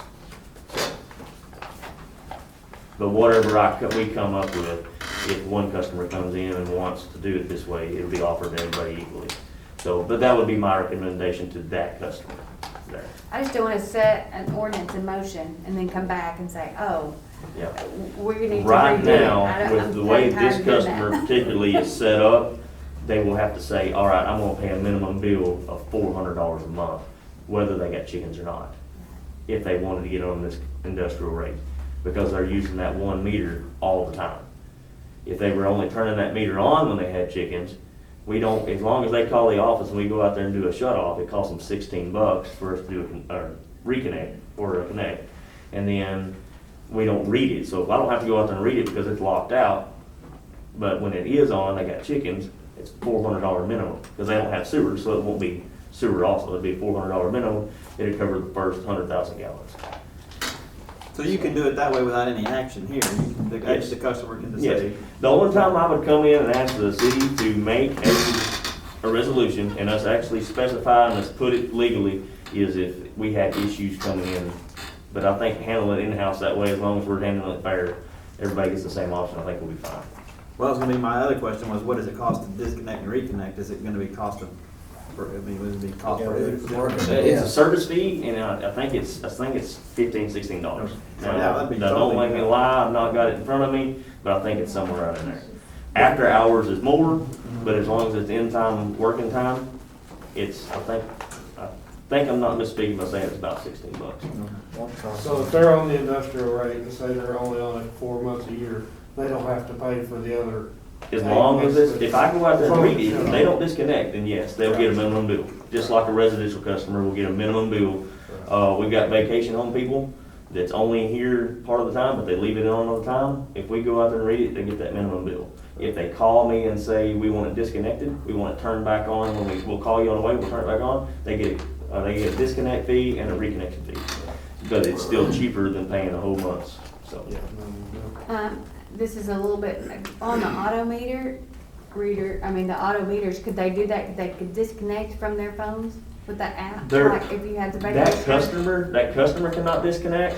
But whatever we come up with, if one customer comes in and wants to do it this way, it'll be offered to everybody equally. So, but that would be my recommendation to that customer there. I just don't wanna set an ordinance in motion and then come back and say, oh, Yeah. we need to redo it. Right now, I'm with the way tired this of doing that. customer particularly is set up, they will have to say, all right, I'm gonna pay a minimum bill of $400 a month, whether they got chickens or not, if they wanted to get on this industrial rate, because they're using that 1 meter all the time. If they were only turning that meter on when they had chickens, we don't, as long as they call the office and we go out there and do a shut off, it costs them $16 for us to do a reconnect or a connect. And then we don't read it. So if I don't have to go out there and read it because it's locked out, but when it is on, they got chickens, it's $400 minimum, because they don't have sewer, so it won't be sewer also. It'd be $400 minimum. It'd cover the first 100,000 gallons. So you can do it that way without any action here. Yes. The customer can Yes. decide. The only time I would come in and ask the city to make a resolution and us actually specify and us put it legally is if we had issues coming in. But I think handling it in-house that way, as long as we're handling it fair, everybody gets the same option, I think we'll be fine. Well, that's gonna be my other question was, what does it cost to disconnect and reconnect? Is it gonna be would it be cost Yeah, per? It's a service fee, and I think it's $15, $16. Yeah, that'd be Now, don't make me lie, I've not got it in front of me, but I think it's somewhere right in there. After hours is more, but as long as it's in time, working time, it's, I think I'm not misspeaking by saying it's about $16. So if they're on the industrial rate and say they're only on it 4 months a year, they don't have to pay for the other. As long as it's, if I go out there and read it, if they don't disconnect, then yes, they'll get a minimum bill. Just like a residential customer will get a minimum bill. We've got vacation home people that's only here part of the time, but they leave it on all the time, if we go out there and read it, they get that minimum bill. If they call me and say, we want it disconnected, we want it turned back on, we'll call you on the way, we'll turn it back on, they get a disconnect fee and a reconnection fee. But it's still cheaper than paying a whole month's, so. This is a little bit, on the auto meter reader, the auto meters, could they do that? They could disconnect from their phones with that app? They're- Like if you had to. That customer cannot disconnect,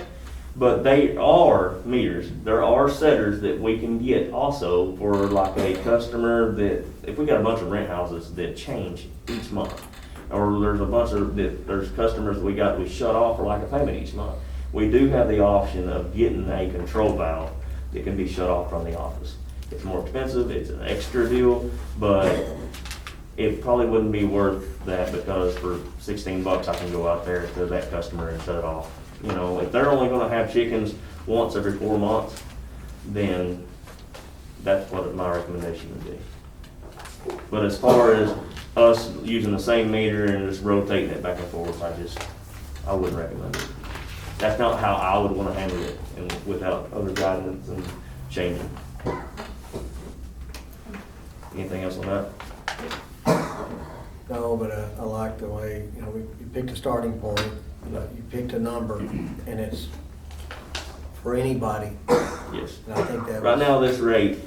but they are meters. There are setters that we can get also for like a customer that, if we got a bunch of rent houses that change each month, or there's a bunch of, there's customers that we shut off for like a payment each month. We do have the option of getting a control valve that can be shut off from the office. It's more expensive, it's an extra deal, but it probably wouldn't be worth that, because for $16 I can go out there to that customer and shut it off. You know, if they're only gonna have chickens once every 4 months, then that's what my recommendation would be. But as far as us using the same meter and just rotating it back and forth, I wouldn't recommend it. That's not how I would wanna handle it, and without other guidance and changing. Anything else on that? No, but I like the way, you picked a starting point, you picked a number, and it's for anybody. Yes. And I think that Right was- now, this rate,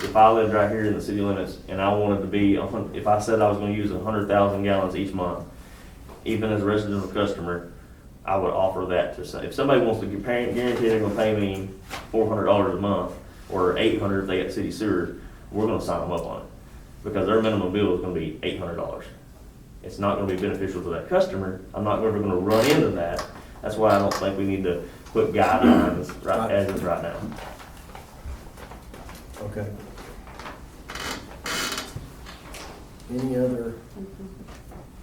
if I lived right here in the city limits and I wanted to be, if I said I was gonna use 100,000 gallons each month, even as a residential customer, I would offer that to say, if somebody wants to guarantee they're gonna pay me $400 a month, or $800 if they get city sewer, we're gonna sign them up on it. Because their minimum bill is gonna be $800. It's not gonna be beneficial to that customer. I'm not ever gonna run into that. That's why I don't think we need to put guidelines as is right now. Okay. Any other,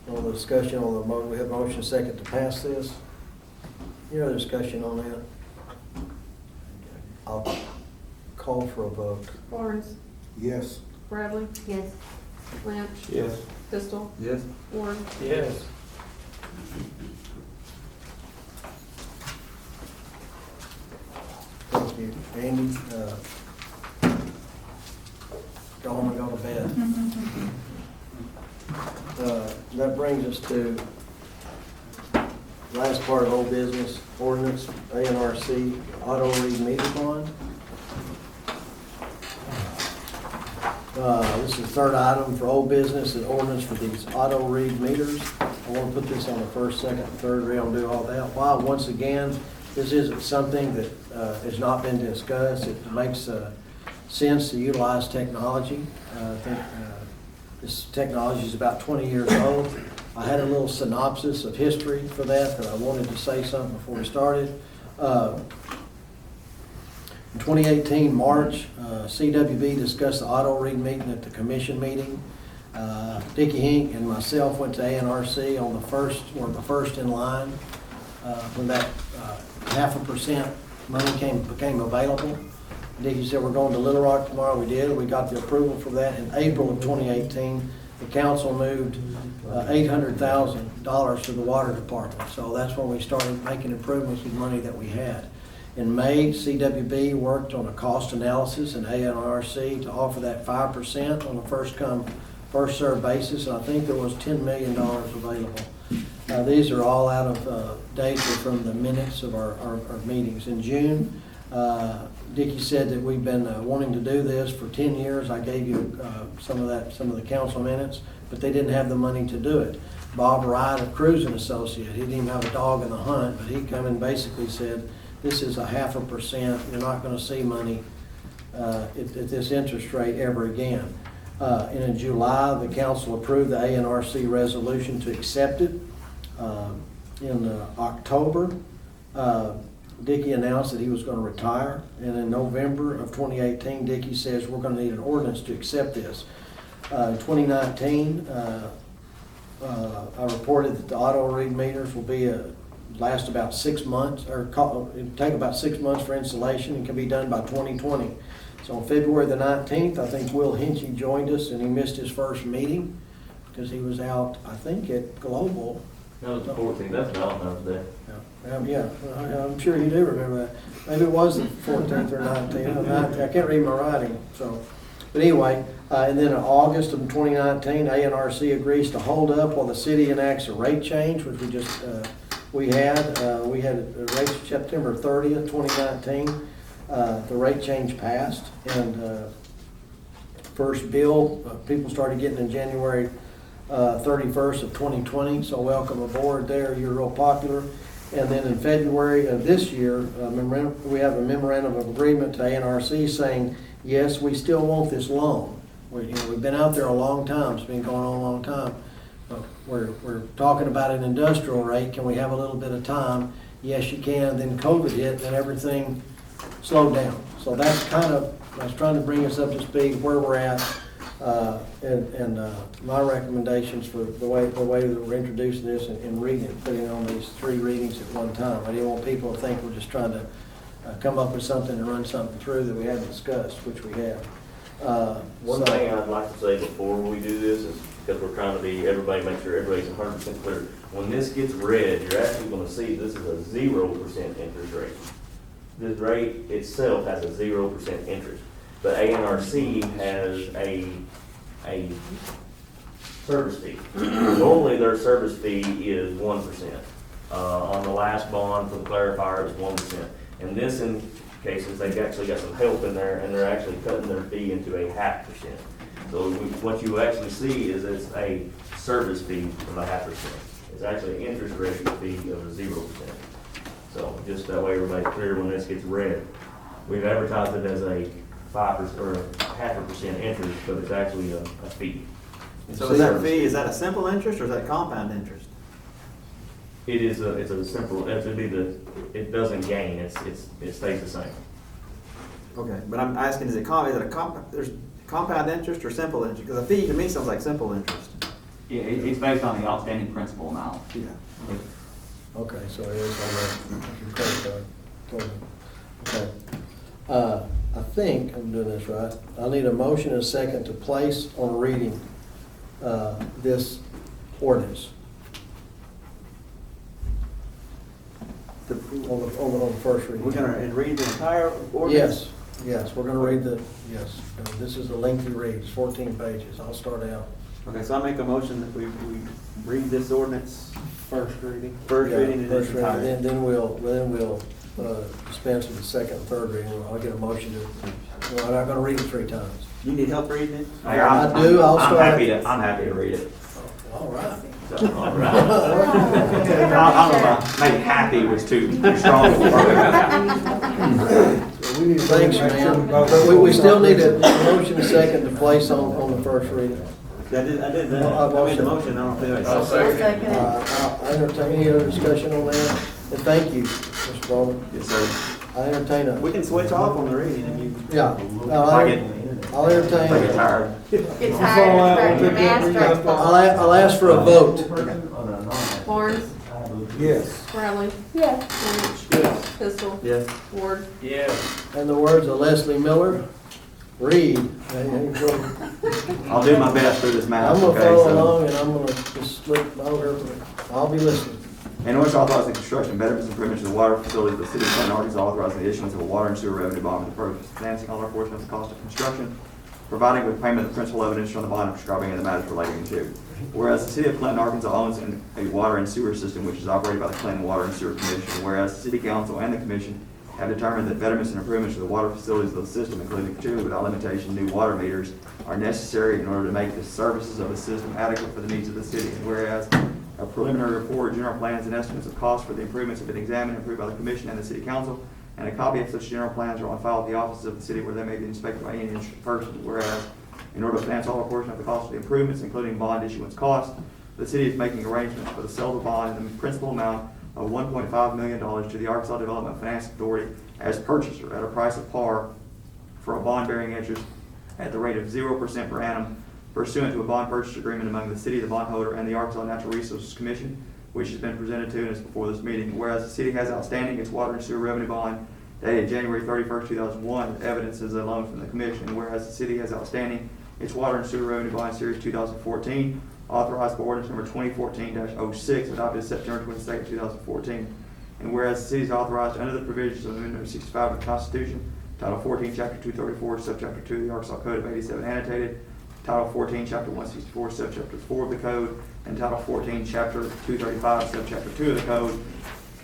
on the discussion on the we have motion second to pass this? Any other discussion on that? I'll call for a vote. Barnes, Yes. Bradley, Yes. Lynch, Yes. Pistol, Yes. Warren. Yes. Thank you. Andy, go home and go to bed. That brings us to last part of old business, ordinance, ANRC, auto read meter bond. This is the third item for old business, an ordinance for these auto read meters. I want to put this on the first, second, and third read, and do all that. While, once again, this isn't something that has not been discussed, it makes sense to utilize technology. I think this technology is about 20 years old. I had a little synopsis of history for that I wanted to say something before we started. In 2018, March, CWB discussed the auto read meeting at the commission meeting. Dickie Hink and myself went to ANRC on the first, or the first in line, when that 0.5% money became available. Dickie said, we're going to Little Rock tomorrow. We did. We got the approval for that in April of 2018. The council moved $800,000 to the water department. So that's when we started making improvements with money that we had. In May, CWB worked on a cost analysis in ANRC to offer that 5% on a first come, first served basis. And I think there was $10 million available. These are all out of data from the minutes of our meetings. In June, Dickie said that we've been wanting to do this for 10 years. I gave you some of the council minutes, but they didn't have the money to do it. Bob Wright of Cruising Associate, he didn't even have a dog in the hunt, but he come and basically said, this is 0.5%. You're not going to see money at this interest rate ever again. And in July, the council approved the ANRC resolution to accept it. In October, Dickie announced that he was going to retire. And in November of 2018, Dickie says we're going to need an ordinance to accept this. In 2019, I reported that the auto read meters will be last about 6 months, or it'll take about 6 months for installation and can be done by 2020. So on February the 19th, I think Will Hinchey joined us, and he missed his first meeting because he was out, I think, at Global No, it's the 14th, that's Valentine's Day. Yeah, I'm sure you do remember that. Maybe it was the 14th or 19th. I can't read my writing, so. But anyway, and then in August of 2019, ANRC agrees to hold up while the city enacts a rate change, which we had a rate September 30th, 2019. The rate change passed, and first bill, people started getting in January 31st of 2020, so welcome aboard there, you're real popular. And then in February of this year, we have a memorandum of agreement to ANRC saying, yes, we still want this loan. We've been out there a long time, it's been going on a long time. We're talking about an industrial rate, can we have a little bit of time? Yes, you can. Then COVID hit and everything slowed down. So that's kind of, I was trying to bring us up to speed where we're at, and my recommendations for the way that we're introducing this and reading it, putting it on these 3 readings at one time. I didn't want people to think we're just trying to come up with something and run something through that we haven't discussed, which we have. One thing I'd like to say before we do this is, because we're trying to make sure everybody's 100% clear. When this gets read, you're actually going to see this is a 0% interest rate. This rate itself has a 0% interest. But ANRC has a service fee. Normally their service fee is 1%. On the last bond for the clarifier, it was 1%. In this cases, they've actually got some help in there, and they're actually cutting their fee into a 0.5%. So what you actually see is it's a service fee of a 0.5%. It's actually an interest rate fee of a 0%. So just that way everybody's clear when this gets read. We've advertised it as a 5% or 0.5% interest, but it's actually a fee. So is that fee, is that a simple interest or is that compound interest? It's a simple, it doesn't gain, it stays the same. Okay, but I'm asking, there's compound interest or simple interest? Because a fee to me sounds like simple interest. Yeah, it's based on the outstanding principal amount. Yeah. Okay, so it is on the credit card. Okay. I think I'm doing this right. I need a motion and a second to place on reading this ordinance. On the first reading. We're gonna read the entire ordinance? Yes, we're gonna read this is a lengthy read, it's 14 pages. I'll start out. Okay, so I make a motion that we read this ordinance. First reading. First reading in its First reading, entirety. then we'll dispense with the second and third reading. I'll get a motion to, I'm not gonna read it 3 times. You need help reading it? I do, I'll start. I'm happy to read it. All right. So, all right. I don't know about, maybe happy was too strong. Thanks, man. But we still need a motion and second to place on the first reading. I did that. I made the motion, I don't know if I'll second. I entertain any other discussion on that. And thank you, Mr. Baldwin. Yes, sir. I entertain we can switch off on the reading if you. Yeah. I get I'll entertain. I get tired. Get tired, your mask. I'll ask for a vote. Barnes, Yes. Bradley, Yes. Lynch. Yes. Pistol. Yes. Ward. Yes. In the words of Leslie Miller, read. I'll do my best through this math. I'm gonna Okay, follow so- along and I'm gonna just slip over. I'll be listening. In order to authorize the construction, betterments, and improvements to the water facilities of the city of Clinton, Arkansas, authorizing the issuance of a water and sewer revenue bond for the purpose of financing all or portion of the cost of construction, providing with payment of the principal evidence from the bond and prescribing the matters relating to. Whereas the city of Clinton, Arkansas owns a water and sewer system which is operated by the Clinton Water and Sewer Commission, whereas the city council and the commission have determined that betterments and improvements to the water facilities of the system, including two without limitation new water meters, are necessary in order to make the services of the system adequate for the needs of the city. And whereas a preliminary report, general plans, and estimates of costs for the improvements have been examined and approved by the commission and the city council, and a copy of such general plans are on file at the offices of the city where they may be inspected by any interested person. Whereas, in order to finance all or portion of the cost of the improvements, including bond issuance costs, the city is making arrangements for the sale of the bond in the principal amount of $1.5 million to the Arkansas Development Finance Authority as purchaser at a price of par for a bond-bearing interest at the rate of 0% per annum pursuant to a bond purchase agreement among the city, the bondholder, and the Arkansas Natural Resources Commission, which has been presented to and is before this meeting. Whereas the city has outstanding its water and sewer revenue bond dated January 31st, 2001, evidence is a loan from the commission. Whereas the city has outstanding its water and sewer revenue bond series 2014, authorized by ordinance number 2014-06, adopted September 22nd, 2014. And whereas the city is authorized under the provisions of Amendment 65 of the Constitution, Title 14, Chapter 234, Subchapter 2 of the Arkansas Code of 87 annotated, Title 14, Chapter 164, Subchapter 4 of the Code, and Title 14, Chapter 235, Subchapter 2 of the Code,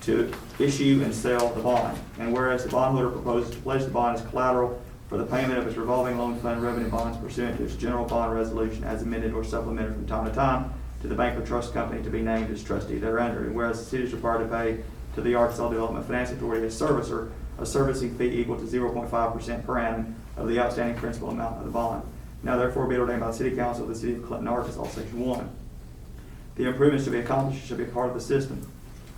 to issue and sell the bond. And whereas the bondholder proposes to pledge the bond as collateral for the payment of its revolving loan fund revenue bonds pursuant to its general bond resolution as amended or supplemented from time to time to the Bank or Trust Company to be named as trustee thereunder. And whereas the city is required to pay to the Arkansas Development Finance Authority as servicer a servicing fee equal to 0.5% per annum of the outstanding principal amount of the bond. Now therefore be it ordained by the City Council of the City of Clinton, Arkansas, Section 1. The improvements to be accomplished shall be a part of the system.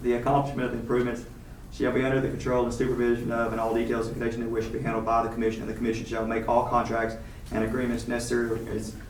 The accomplishment of the improvements shall be under the control and supervision of, and all details and connection in which shall be handled by the Commission, and the Commission shall make all contracts and agreements necessary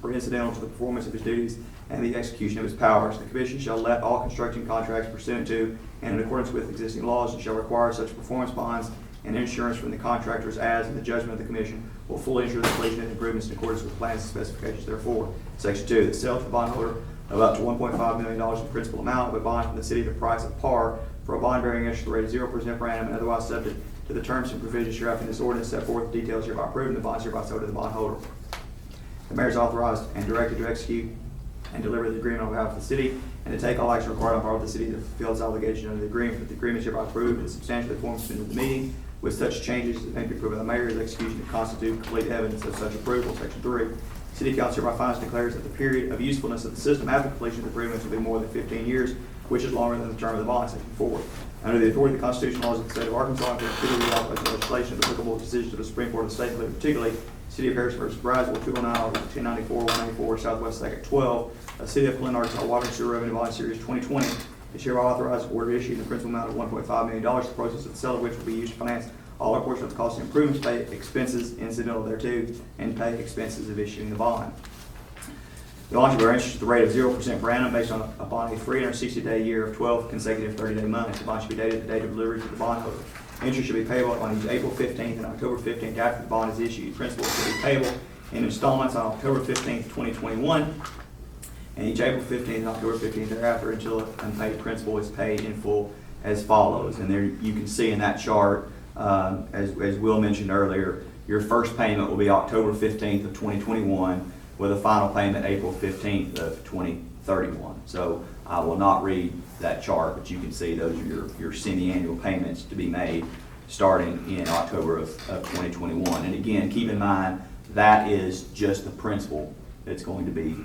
or incidental to the performance of its duties and the execution of its powers. The Commission shall let all construction contracts pursuant to and in accordance with existing laws, and shall require such performance bonds and insurance from the contractors as, in the judgment of the Commission, will fully ensure the completion and improvements in accordance with plans and specifications therefore. Section 2, the sale to the bondholder of up to $1.5 million in principal amount of a bond from the city at a price of par for a bond-bearing interest rate of 0% per annum and otherwise subject to the terms and provisions hereafter in this ordinance set forth, the details hereby approved, and the bonds hereby sold to the bondholder. The mayor is authorized and directed to execute and deliver the agreement on behalf of the city and to take all action required on part of the city to fulfill its obligation under the agreement. That the agreement is hereby approved and substantially forms into the meeting with such changes as may be approved by the mayor as execution to constitute complete evidence of such approval. Section 3. City Council hereby finds and declares that the period of usefulness of the system after completion of the improvements will be more than 15 years, which is longer than the term of the bond. Section 4. Under the authority of the constitutional laws of the state of Arkansas, and particularly the authorized legislation of applicable decisions of the Supreme Court of the state, including particularly City of Harris v. Bridesville, 209, Article 1094, 184, Southwest 2nd, 12, City of Clinton, Arkansas, Water and Sewer Revenue Bond Series 2020, is hereby authorized to order issued in the principal amount of $1.5 million, the proceeds of the sale of which will be used to finance all or portion of the cost of improvements, pay expenses incidental thereto, and pay expenses of issuing the bond. The bond shall bear interest at the rate of 0% per annum based upon a 360-day year of 12 consecutive 30-day months. The bond should be dated the date of delivery to the bondholder. Interest should be payable on each April 15th and October 15th after the bond is issued. Principal should be payable in installments on October 15th, 2021, and each April 15th and October 15th thereafter until unpaid principal is paid in full as follows. And there you can see in that chart, as Will mentioned earlier, your first payment will be October 15th of 2021 with a final payment April 15th of 2031. So I will not read that chart, but you can see those are your semi-annual payments to be made starting in October of 2021. And again, keep in mind, that is just the principal that's going to be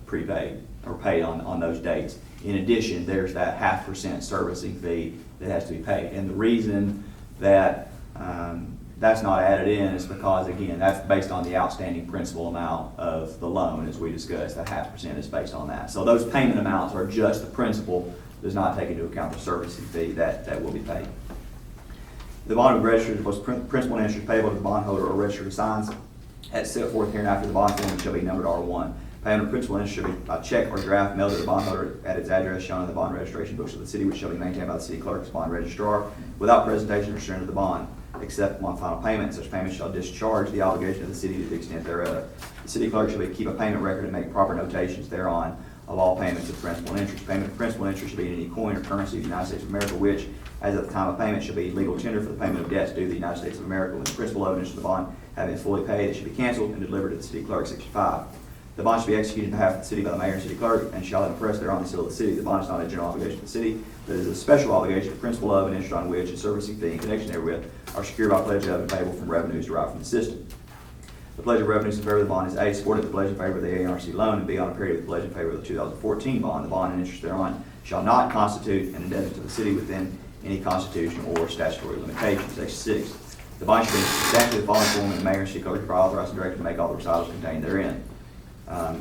prepaid or paid on those dates. In addition, there's that 0.5% servicing fee that has to be paid. And the reason that that's not added in is because, again, that's based on the outstanding principal amount of the loan, as we discussed. That 0.5% is based on that. So those payment amounts are just the principal, does not take into account the servicing fee that will be paid. The bond will be registered was principal and interest payable to the bondholder or registered assigns as set forth hereinafter. The bond form shall be numbered R1. Payment of principal and interest should be by check or draft mailed to the bondholder at its address shown in the bond registration books of the city, which shall be maintained by the city clerk as bond registrar without presentation or surrender of the bond, except upon final payment. Such payment shall discharge the obligation of the city to the extent thereof. The city clerk shall keep a payment record and make proper notations thereon of all payments of principal and interest. Payment of principal and interest shall be in any coin or currency of the United States of America, which, as at the time of payment, shall be legal tender for the payment of debts due to the United States of America. When the principal owed interest of the bond have been fully paid, it should be canceled and delivered to the city clerk. Section 5. The bond should be executed on behalf of the city by the mayor and city clerk, and shall impress thereon the seal of the city. The bond is not a general obligation of the city, but is a special obligation, the principal of and interest on which and servicing fee in connection therewith are secured by pledge of and payable from revenues derived from the system. The pledge of revenues in favor of the bond is A, supported the pledge in favor of the ANRC loan, and B, on a period with the pledge in favor of the 2014 bond. The bond and interest thereon shall not constitute an indebtedness to the city within any constitutional or statutory limitations. Section 6. The bond should be substantially the following form, and the mayor and city clerk are authorized and directed to make all the recitals contained therein.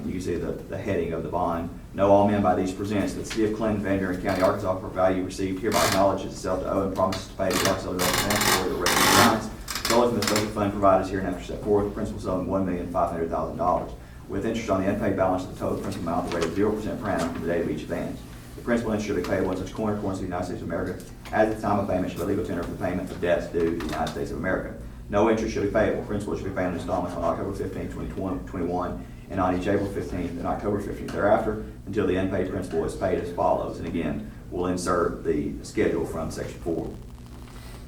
You can see the heading of the bond. Know all men by these presents that the city of Clinton, Van Buren County, Arkansas, for value received hereby acknowledges itself to owe and promises to pay the Arkansas Development Authority or revenue lines, solely from the special fund provided hereinafter set forth. The principal sum of $1,500,000, with interest on the unpaid balance of the total principal amount at the rate of 0% per annum from the date of each advance. The principal interest should be payable in such coin or currency of the United States of America as at the time of payment shall be legal tender for the payment of debts due to the United States of America. No interest shall be payable. Principal shall be paid in installments on October 15th, 2021, and on each April 15th and October 15th thereafter, until the unpaid principal is paid as follows. And again, we'll insert the schedule from section 4.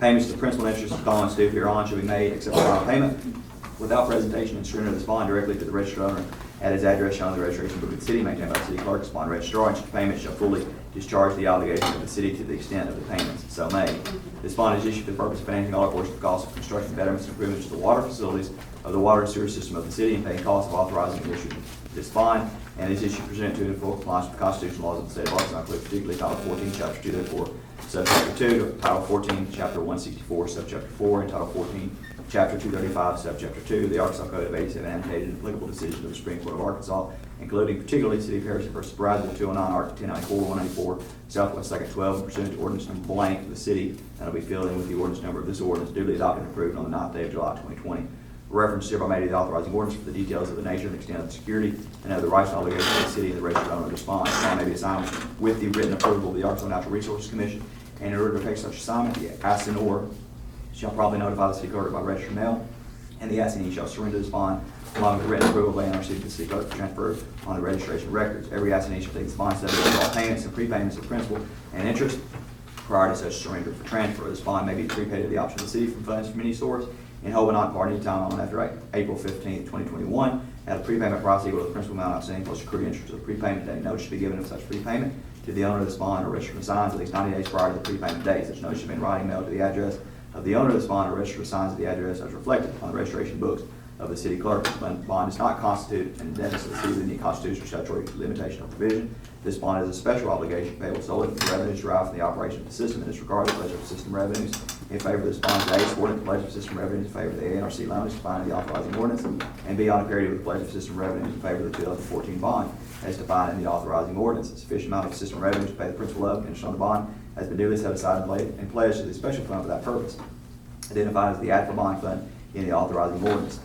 Payments to principal and interest installments due hereon shall be made except for final payment without presentation and surrender of this bond directly to the registered owner at his address shown in the registration book of the city, maintained by the city clerk, upon registrar, and such payment shall fully discharge the obligation of the city to the extent of the payments so made. This bond is issued for the purpose of financing all portions of the cost of construction, betterments, and improvements to the water facilities of the water and sewer system of the city, and paying costs of authorizing the issue of this bond, and is issued pursuant to and in full compliance with the constitutional laws of the state of Arkansas, including particularly Title 14, Chapter 2, therefore, Subchapter 2, Title 14, Chapter 164, Subchapter 4, and Title 14, Chapter 235, Subchapter 2, the Arkansas Code of 87, annotated and applicable decisions of the Supreme Court of Arkansas, including particularly City of Harrison versus Brazil, 209, Article 1094, 194, Southwest 2nd 12, and pursuant to ordinance number blank of the city, and will be filled in with the ordinance number of this ordinance duly adopted and approved on the 9th day of July 2020. Reference is hereby made to the authorizing ordinance for the details of the nature and extent of the security and of the rights and obligations of the city and the registered owner of this bond. This bond may be assigned with the written approval of the Arkansas Natural Resources Commission, and in order to effect such assignment, the assignor shall promptly notify the city clerk by registered mail, and the assignee shall surrender this bond along with the written approval of ANRC to the city clerk for transfer on the registration records. Every assignee shall take this bond subject to all payments and prepayments of principal and interest prior to such surrender for transfer. This bond may be prepaid at the option of the city from funds from any source in whole but not part any time on after April 15th, 2021, at a prepayment price equal to the principal amount outstanding plus accrued interest of the prepayment date. Notice should be given of such prepayment to the owner of this bond or registered assigns at least 90 days prior to the prepayment date. Such notice should be in writing mailed to the address of the owner of this bond or registered assigns at the address as reflected on the registration books of the city clerk. This bond does not constitute an indebtedness of the city with any constitutional statutory limitation or provision. This bond is a special obligation payable solely from the revenues derived from the operation of the system. In this regard, the pledge of system revenues in favor of this bond is A, supporting the pledge of system revenues in favor of the ANRC loan as defined in the authorizing ordinance, and B, on parity with the pledge of system revenues in favor of the 2014 bond as defined in the authorizing ordinance. A sufficient amount of system revenues to pay the principal of and interest on the bond has been duly set aside and pledged to the special fund for that purpose, identified as the ad for bond fund in the authorizing ordinance.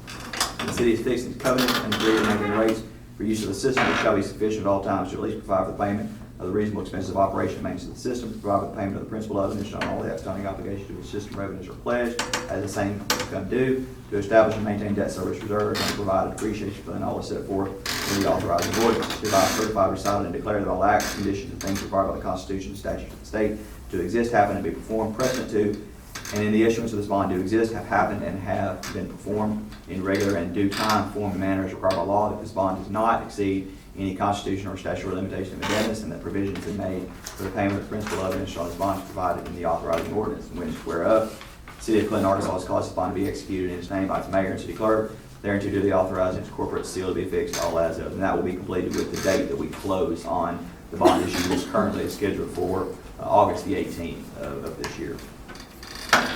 The city is fixed its covenant and agreed to maintain rates for use of the system, which shall be sufficient at all times to at least provide for the payment of the reasonable expenses of operation and maintenance of the system, to provide for the payment of the principal of and interest on all the outstanding obligations to which system revenues are pledged as the same become due, to establish and maintain debt service reserves, and to provide a depreciation fund, all is set forth in the authorizing ordinance. Hereby certify, recite, and declare that all acts, conditions, and things required by the Constitution and statutes of the state to exist, happen, and be performed precedent to, and in the issuance of this bond do exist, have happened, and have been performed in regular and due time, form, and manner as required by law, that this bond does not exceed any constitutional or statutory limitation of indebtedness, and that provision has been made for the payment of the principal of and interest on this bond provided in the authorizing ordinance, in which whereof the city of Clinton, Arkansas has caused this bond to be executed in its name by its mayor and city clerk, thereunto do the authorizing its corporate seal to be affixed all as of, and that will be completed with the date that we close on the bond issue, which currently is scheduled for August the 18th of this year.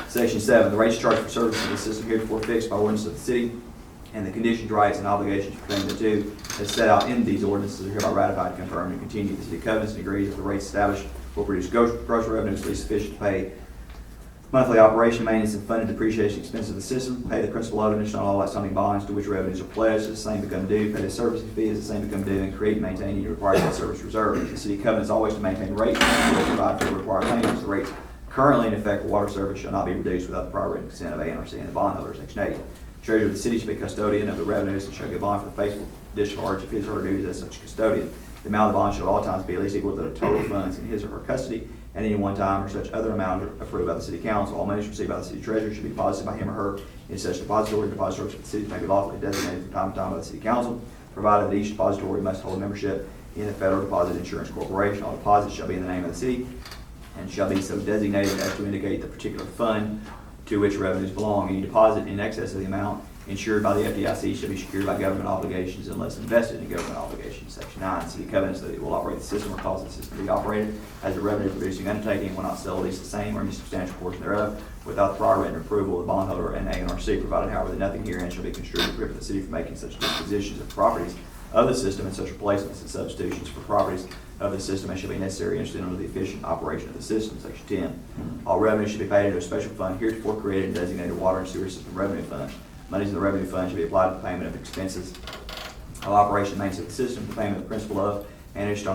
Section 7, the rates charged for services of the system heretofore fixed by ordinance of the city, and the conditions, rights, and obligations pertaining thereto as set out in these ordinances are hereby ratified, confirmed, and continued. The city covenants and agrees that the rates established will produce gross revenues at least sufficient to pay monthly operation, maintenance, and funded depreciation expenses of the system, pay the principal of and interest on all outstanding bonds to which revenues are pledged as the same become due, pay the servicing fee as the same become due, and create and maintain any required debt service reserve. The city covenants always to maintain rates and will provide for the required payments. The rates currently in effect for water service shall not be reduced without the prior written consent of ANRC and the bondholder. Section 8. Treasurer of the city shall be custodian of the revenues and shall give bond for the faithful discharge of his or her duties as such custodian. The amount of the bond shall at all times be at least equal to the total funds in his or her custody at any one time, or such other amount approved by the city council. All monies received by the city treasurer should be deposited by him or her in such depository. Depositories of the city may be lawfully designated from time to time by the city council, provided that each depository must hold membership in the Federal Deposit Insurance Corporation. All deposits shall be in the name of the city and shall be so designated as to indicate the particular fund to which revenues belong. Any deposit in excess of the amount insured by the FDIC shall be secured by government obligations unless invested in government obligations. Section 9, city covenants that it will operate the system or cause the system to be operated as a revenue producing undertaking and will not sell at least the same or any substantial portion thereof without the prior written approval of the bondholder and ANRC, provided however that nothing herein shall be construed to prohibit the city from making such dispositions of properties of the system and such replacements and substitutions for properties of the system as shall be necessary and incidental to the efficient operation of the system. Section 10. All revenue should be paid into a special fund heretofore created and designated Water and Sewer System Revenue Fund. Monies in the revenue fund should be applied to the payment of expenses of operation and maintenance of the system, the payment of the principal of and interest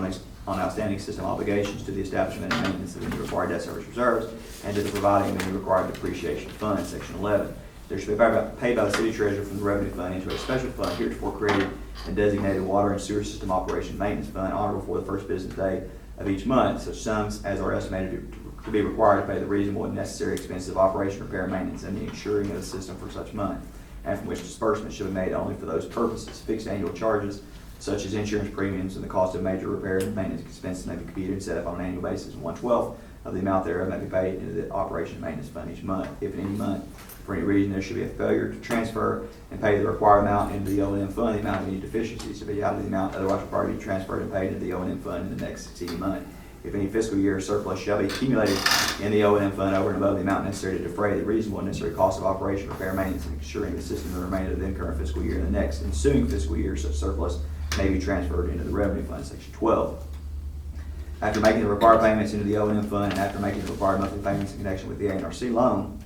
on outstanding system obligations, to the establishment and maintenance of any required debt service reserves, and to the providing of any required depreciation funds. Section 11. There should be paid by the city treasurer from the revenue fund into a special fund heretofore created and designated water and sewer system operation maintenance fund honorable for the first business day of each month. Such sums as are estimated to be required to pay the reasonable and necessary expenses of operation, repair, and maintenance, and the insuring of the system for such month, and from which disbursements should be made only for those purposes. Fixed annual charges such as insurance premiums and the cost of major repairs and maintenance expenses may be computed and set up on an annual basis, and 1/12 of the amount thereof may be paid into the operation and maintenance fund each month. If in any month, for any reason, there should be a failure to transfer and pay the required amount into the O&M fund, the amount of any deficiencies should be out of the amount otherwise required to be transferred and paid into the O&M fund in the next succeeding month. If any fiscal year surplus shall be accumulated in the O&M fund over and above the amount necessary to defray the reasonable and necessary cost of operation, repair, maintenance, and insuring the system in the remainder of the current fiscal year and the next ensuing fiscal year, such surplus may be transferred into the revenue fund. Section 12. After making the required payments into the O&M fund and after making the required monthly payments in connection with the A&RC loan,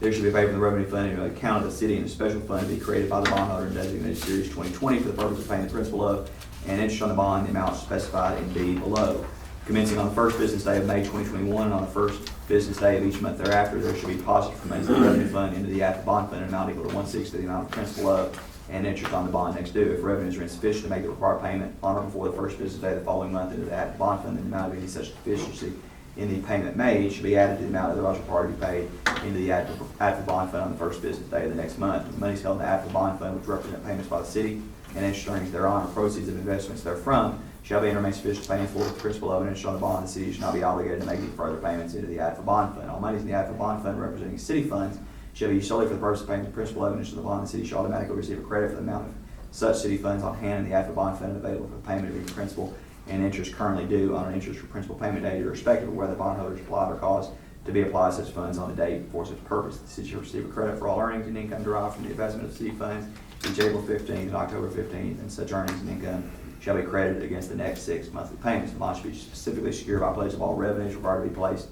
there should be paid from the revenue fund into an account of the city and a special fund to be created by the bondholder and designated Series 2020 for the purpose of paying the principal of and interest on the bond, the amount specified in B below. Commencing on the first business day of May 2021 and on the first business day of each month thereafter, there should be deposited from the revenue fund into the active bond fund an amount equal to 1/6 of the amount of principal of and interest on the bond next due. If revenues are insufficient to make the required payment on or before the first business day of the following month into the active bond fund, then the amount of any such deficiency in the payment made should be added to the amount otherwise required to be paid into the active bond fund on the first business day of the next month. The monies held in the active bond fund, which represent payments by the city and interest earnings thereon or proceeds of investments therefrom, shall be and remain sufficient to pay in full the principal of and interest on the bond. The city should not be obligated to make any further payments into the active bond fund. All monies in the active bond fund representing city funds shall be used solely for the purpose of paying the principal of and interest on the bond. The city shall automatically receive a credit for the amount of such city funds on hand in the active bond fund available for the payment of any principal and interest currently due on an interest for principal payment date, irrespective of whether the bondholders applied or caused to be applied such funds on the date for such purpose. The city shall receive a credit for all earnings and income derived from the investment of city funds each April 15th and October 15th, and such earnings and income shall be credited against the next 6 monthly payments. The bond should be specifically secured by pledge of all revenues required to be placed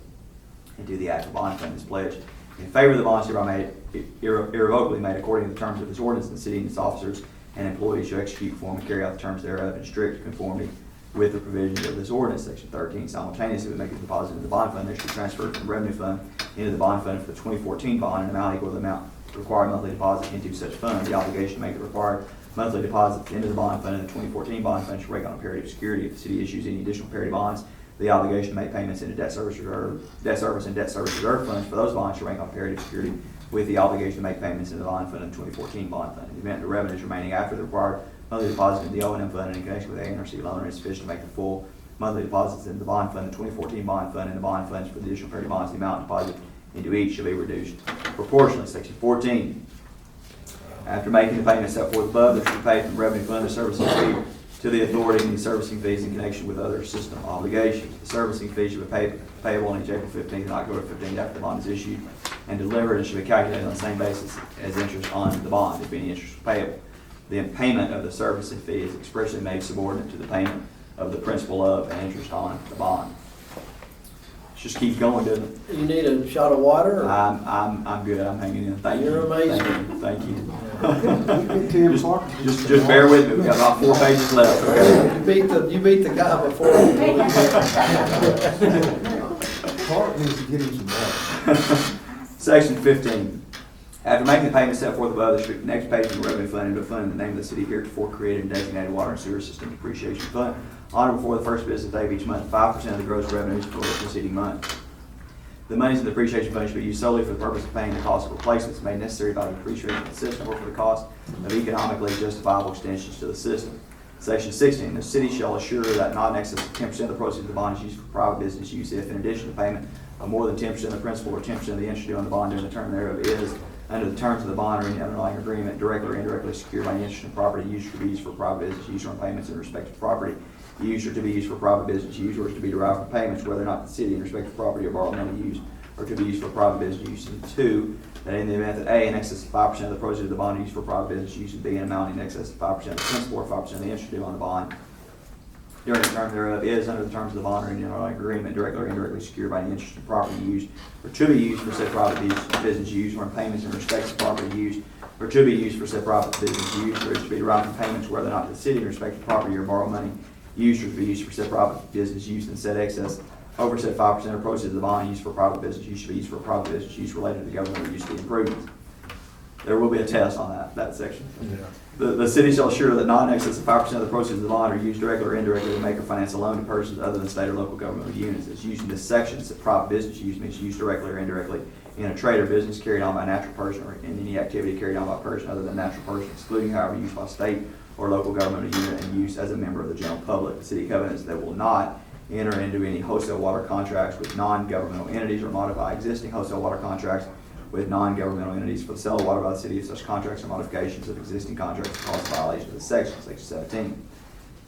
into the active bond fund. This pledge in favor of the bonds hereby made irrevocably made according to the terms of this ordinance, and the city and its officers and employees shall execute, perform, and carry out the terms thereof in strict conformity with the provisions of this ordinance. Section 13. Simultaneously with making a deposit into the bond fund, there should be transferred from the revenue fund into the bond fund for the 2014 bond an amount equal to the amount required monthly deposit into such fund. The obligation to make the required monthly deposits into the bond fund and the 2014 bond fund should rate on a parity of security. If the city issues any additional parity bonds, the obligation to make payments into debt service and debt service reserve funds for those bonds should rank on parity of security with the obligation to make payments in the bond fund and the 2014 bond fund. In the event the revenues remaining after the required monthly deposit in the O&M fund and in connection with the A&RC loan are insufficient to make the full monthly deposits in the bond fund, the 2014 bond fund, and the bond funds for the additional parity bonds, the amount deposited into each shall be reduced proportionally. Section 14. After making the payments set forth above, there should be paid from the revenue fund the servicing fee to the authority and the servicing fees in connection with other system obligations. The servicing fee should be payable on each April 15th and October 15th after the bond is issued and delivered, and should be calculated on the same basis as interest on the bond, if any interest is payable. The payment of the servicing fee is expressly made subordinate to the payment of the principal of and interest on the bond. Just keep going, doesn't it? You need a shot of water? Or? I'm good. I'm hanging in. Thank you. You're amazing. Thank you. Just bear with me. We've got about 4 pages left. Okay? You beat the guy before. Clark needs to get him some water. Section 15. After making the payment set forth above, there should be the next page from the revenue fund into a fund in the name of the city heretofore created and designated water and sewer system depreciation fund. On or before the first business day of each month, 5% of the gross revenues for the preceding month. The monies in the depreciation fund should be used solely for the purpose of paying the cost of replacements made necessary by the depreciation of the system or for the cost of economically justifiable extensions to the system. Section 16. The city shall assure that not in excess of 10% of the proceeds of the bond is used for private business use if, in addition to payment of more than 10% of the principal or 10% of the interest due on the bond during the term thereof is, under the terms of the bond or any underlying agreement, directly or indirectly secured by interest in property used to be used for private business use or on payments in respect of property used or to be used for private business use or is to be derived from payments, whether or not the city in respect of property or borrowed money used or to be used for private business use. And 2, that in the event that A, in excess of 5% of the proceeds of the bond used for private business use, and B, an amount in excess of 5% of the principal or 5% of the interest due on the bond during the term thereof is, under the terms of the bond or any underlying agreement, directly or indirectly secured by the interest in property used or to be used for said private business use or in payments in respect of property used or to be used for said private business use or is to be derived from payments whether or not the city in respect of property or borrowed money used or to be used for said private business use and said excess over said 5% of proceeds of the bond used for private business use should be used for private business use related to the government or use of the improvements. there will be a test on that section. The city shall assure that not in excess of 5% of the proceeds of the bond are used directly or indirectly to make or finance a loan to persons other than state or local governmental units. It's used in this section, it's a private business use, means used directly or indirectly in a trade or business carried on by a natural person or in any activity carried on by a person other than a natural person, excluding however used by state or local governmental unit and used as a member of the general public. The city covenants that will not enter into any wholesale water contracts with non-governmental entities or modify existing wholesale water contracts with non-governmental entities for the sale of water by the city if such contracts or modifications of existing contracts cause a violation of this section, section 17.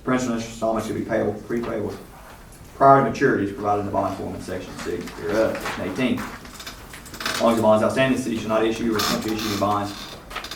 Principal and interest installments should be payable, prepayable prior to maturities provided in the bond form in section 6 hereof. Section 18. As long as the bonds outstanding, the city shall not issue or attempt to issue bonds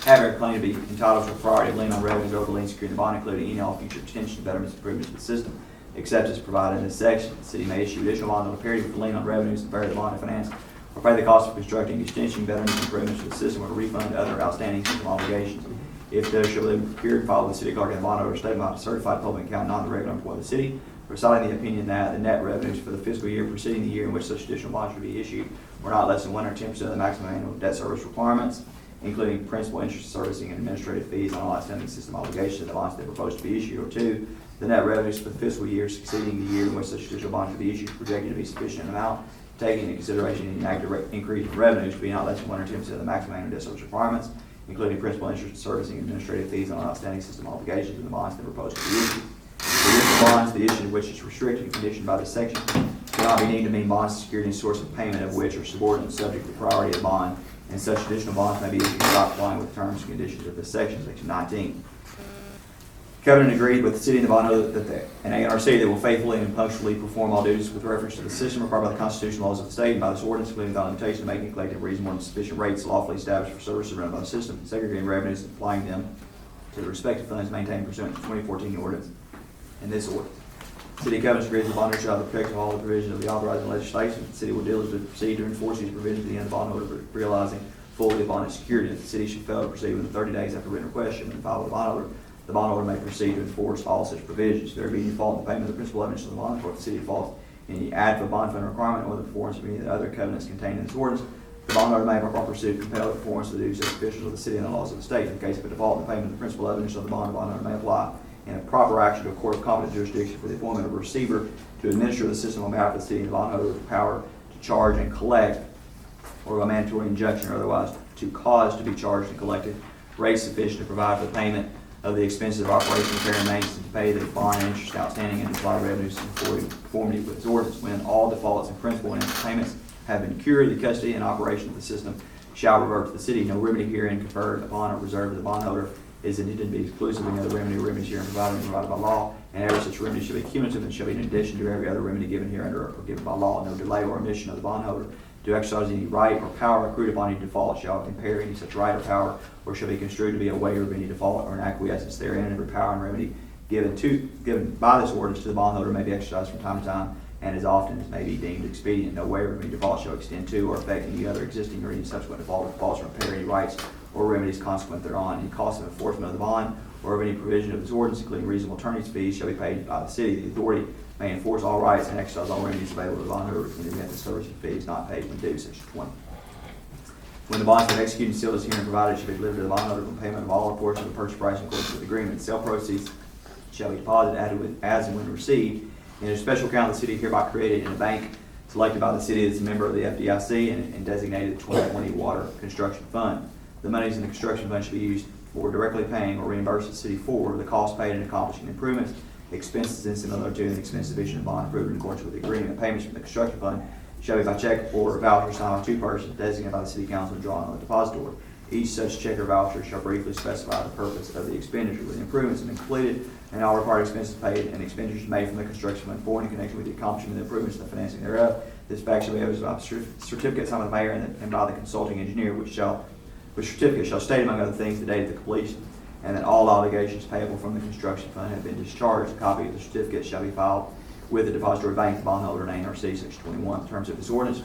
having a claim to be entitled to a priority of lien on revenues over lien securing the bond, including any and all future extensions, betterments, improvements to the system, except as provided in this section. The city may issue additional bonds on a period with a lien on revenues and vary the bond to finance or pay the cost of constructing, extension, betterments, improvements to the system, or to refund other outstanding system obligations. If those shall be procured, filed with the city clerk and the bond holder statement by a certified public accountant, not the regular employee of the city, reciting the opinion that the net revenues for the fiscal year preceding the year in which such additional bonds should be issued were not less than 1 or 10% of the maximum annual debt service requirements, including principal, interest, servicing, and administrative fees on all outstanding system obligations of the bonds that are proposed to be issued, or 2, the net revenues for the fiscal year succeeding the year in which such additional bonds should be issued projected to be sufficient amount, taking into consideration any aggregate increase in revenues to be not less than 1 or 10% of the maximum annual debt service requirements, including principal, interest, servicing, and administrative fees on outstanding system obligations of the bonds that are proposed to be issued. The additional bonds, the issue of which is restricted and conditioned by this section, cannot be deemed to mean bonds, security, and source of payment of which are subordinate subject to the priority of the bond, and such additional bonds may be issued without complying with the terms and conditions of this section, section 19. Covenant agreed with the city and the bondholder that an ANRC that will faithfully and punctually perform all duties with reference to the system required by the constitutional laws of the state and by this ordinance, including the limitation of making collected reasonable and sufficient rates lawfully established for services rendered by the system, segregating revenues and applying them to the respective funds maintained pursuant to 2014 ordinance and this ordinance. City covenants agrees the bondholder shall have the protection of all the provisions of the authorizing legislation. The city will diligently proceed to enforce these provisions to the end of the bondholder realizing fully upon its security. If the city should fail to proceed within 30 days after written request and filed with the bondholder may proceed to enforce all such provisions. If there be any fault in the payment of the principal evidence of the bond, or if the city defaults any adequate bond fund requirement or the performance of any of the other covenants contained in this ordinance, the bondholder may, by proper suit, compel the performance of the duties of officials of the city and the laws of the state. In the case of a default in the payment of the principal evidence of the bondholder may apply in a proper action to a court of competent jurisdiction for the appointment of a receiver to administer the system on behalf of the city and the bondholder with the power to charge and collect, or a mandatory injunction or otherwise to cause to be charged and collected rates sufficient to provide for the payment of the expenses of operation, repair, and maintenance, and to pay the bond and interest outstanding and to apply revenues in conformity with its ordinance. When all defaults in principal and interest payments have been cured, the custody and operation of the system shall revert to the city. No remedy herein conferred upon or reserved to the bondholder is intended to be exclusively another remedy or remedies herein provided by law, and every such remedy shall be cumulative and shall be in addition to every other remedy given hereunder or given by law. No delay or omission of the bondholder to exercise any right or power accrued upon any default shall impair any such right or power, or shall be construed to be a waiver of any default or an acquiescence therein, and every power and remedy given by this ordinance to the bondholder may be exercised from time to time and as often as may be deemed expedient. No waiver of any default shall extend to or affect any other existing or any subsequent default or defaults or impair any rights or remedies consequent thereon. Any cost of enforcement of the bond or of any provision of this ordinance, including reasonable attorney's fees, shall be paid by the city. The authority may enforce all rights and exercise all remedies available to the bondholder in the event the service and fees not paid when due, section 20. When the bonds have been executed and sealed as herein provided, it shall be delivered to the bondholder for payment of all or portion of the purchase price in accordance with the agreement. Sale proceeds shall be deposited as and when received in a special account of the city hereby created in a bank selected by the city as a member of the FDIC and designated 2020 Water Construction Fund. The monies in the construction fund should be used for directly paying or reimburse the city for the cost paid in accomplishing improvements, expenses incidental to, and expenses sufficient to bond approved in accordance with the agreement. Payments from the construction fund shall be by check or voucher signed by two persons designated by the city council and drawn on the depository. Each such check or voucher shall briefly specify the purpose of the expenditure. When the improvements have been completed and all required expenses paid and expenditures made from the construction fund for and in connection with the accomplishment of the improvements and the financing thereof, this fact shall be evidenced by certificate signed by the mayor and by the consulting engineer, which certificate shall state, among other things, the date of the completion, and that all obligations payable from the construction fund have been discharged. A copy of the certificate shall be filed with the depository bank, the bondholder, and ANRC, section 21. The terms of this ordinance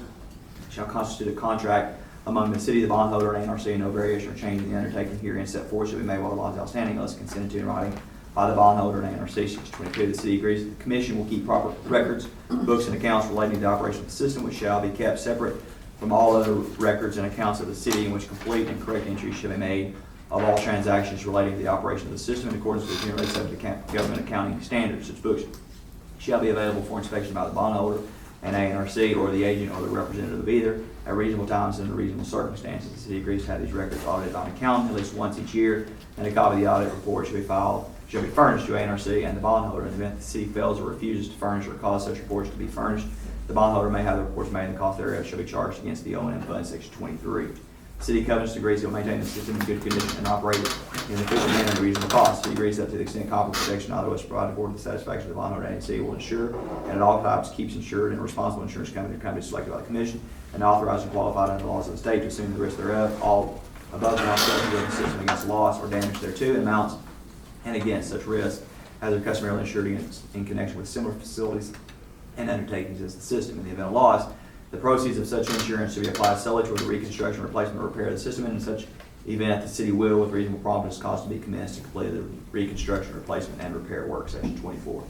shall constitute a contract among the city, the bondholder, and ANRC, and no variation or change in the undertaking herein set forth shall be made while the law is outstanding unless consented to in writing by the bondholder and ANRC. Section 22. The city agrees that the commission will keep proper records, books, and accounts relating to the operation of the system, which shall be kept separate from all other records and accounts of the city in which complete and correct entries shall be made of all transactions relating to the operation of the system in accordance with generally accepted government accounting standards. Such books shall be available for inspection by the bondholder and ANRC or the agent or the representative of either at reasonable times and under reasonable circumstances. The city agrees to have these records audited on account at least once each year, and a copy of the audit report shall be furnished to ANRC and the bondholder. In the event the city fails or refuses to furnish or cause such reports to be furnished, the bondholder may have the reports made and the cost thereof shall be charged against the O&M fund, section 23. The city covenants agrees it will maintain the system in good condition and operate it in an efficient manner at a reasonable cost. The city agrees that to the extent competent protection otherwise provided for to the satisfaction of the bondholder and agency will ensure and at all times keeps insured and responsible insurance company or company selected by the commission and authorized and qualified under the laws of the state to assume the risk thereof, all above and offset of the system against loss or damage thereto in amounts and against such risk as are customarily insured in connection with similar facilities and undertakings as the system. In the event of loss, the proceeds of such insurance should be applied solely toward the reconstruction, replacement, or repair of the system, and in such event, the city will, with reasonable promptness, cause to be commenced and complete the reconstruction, replacement, and repair work, section 24.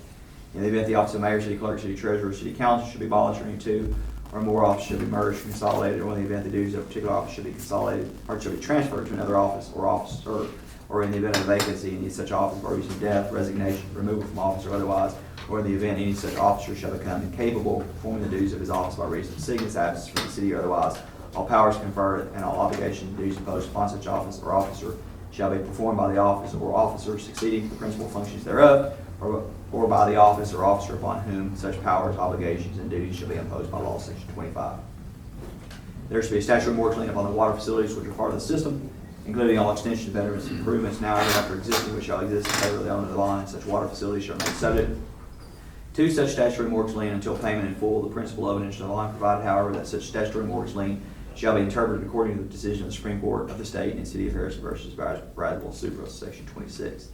In the event the office of mayor, city clerk, city treasurer, city council should be abolished, or any two or more offices should be merged, consolidated, or in the event the duties of a particular office should be consolidated, or should be transferred to another office or officer, or in the event of a vacancy in any such office by reason of death, resignation, removal from office, or otherwise, or in the event any such officer shall become incapable of performing the duties of his office by reason of sickness, absence from the city, or otherwise, all powers conferred and all obligations and duties imposed upon such office or officer shall be performed by the office or officer succeeding the principal functions thereof, or by the office or officer upon whom such powers, obligations, and duties shall be imposed by law, section 25. There should be a statutory mortgage lien upon the water facilities which are part of the system, including all extensions, betterments, and improvements now and after existing which shall exist in favor of the owner of the line, and such water facilities shall remain subject to such statutory mortgage lien until payment in full of the principal of an interest on the line, provided, however, that such statutory mortgage lien shall be interpreted according to the decision of the Supreme Court of the state in City of Harrison versus Bradwell Supra, section 26.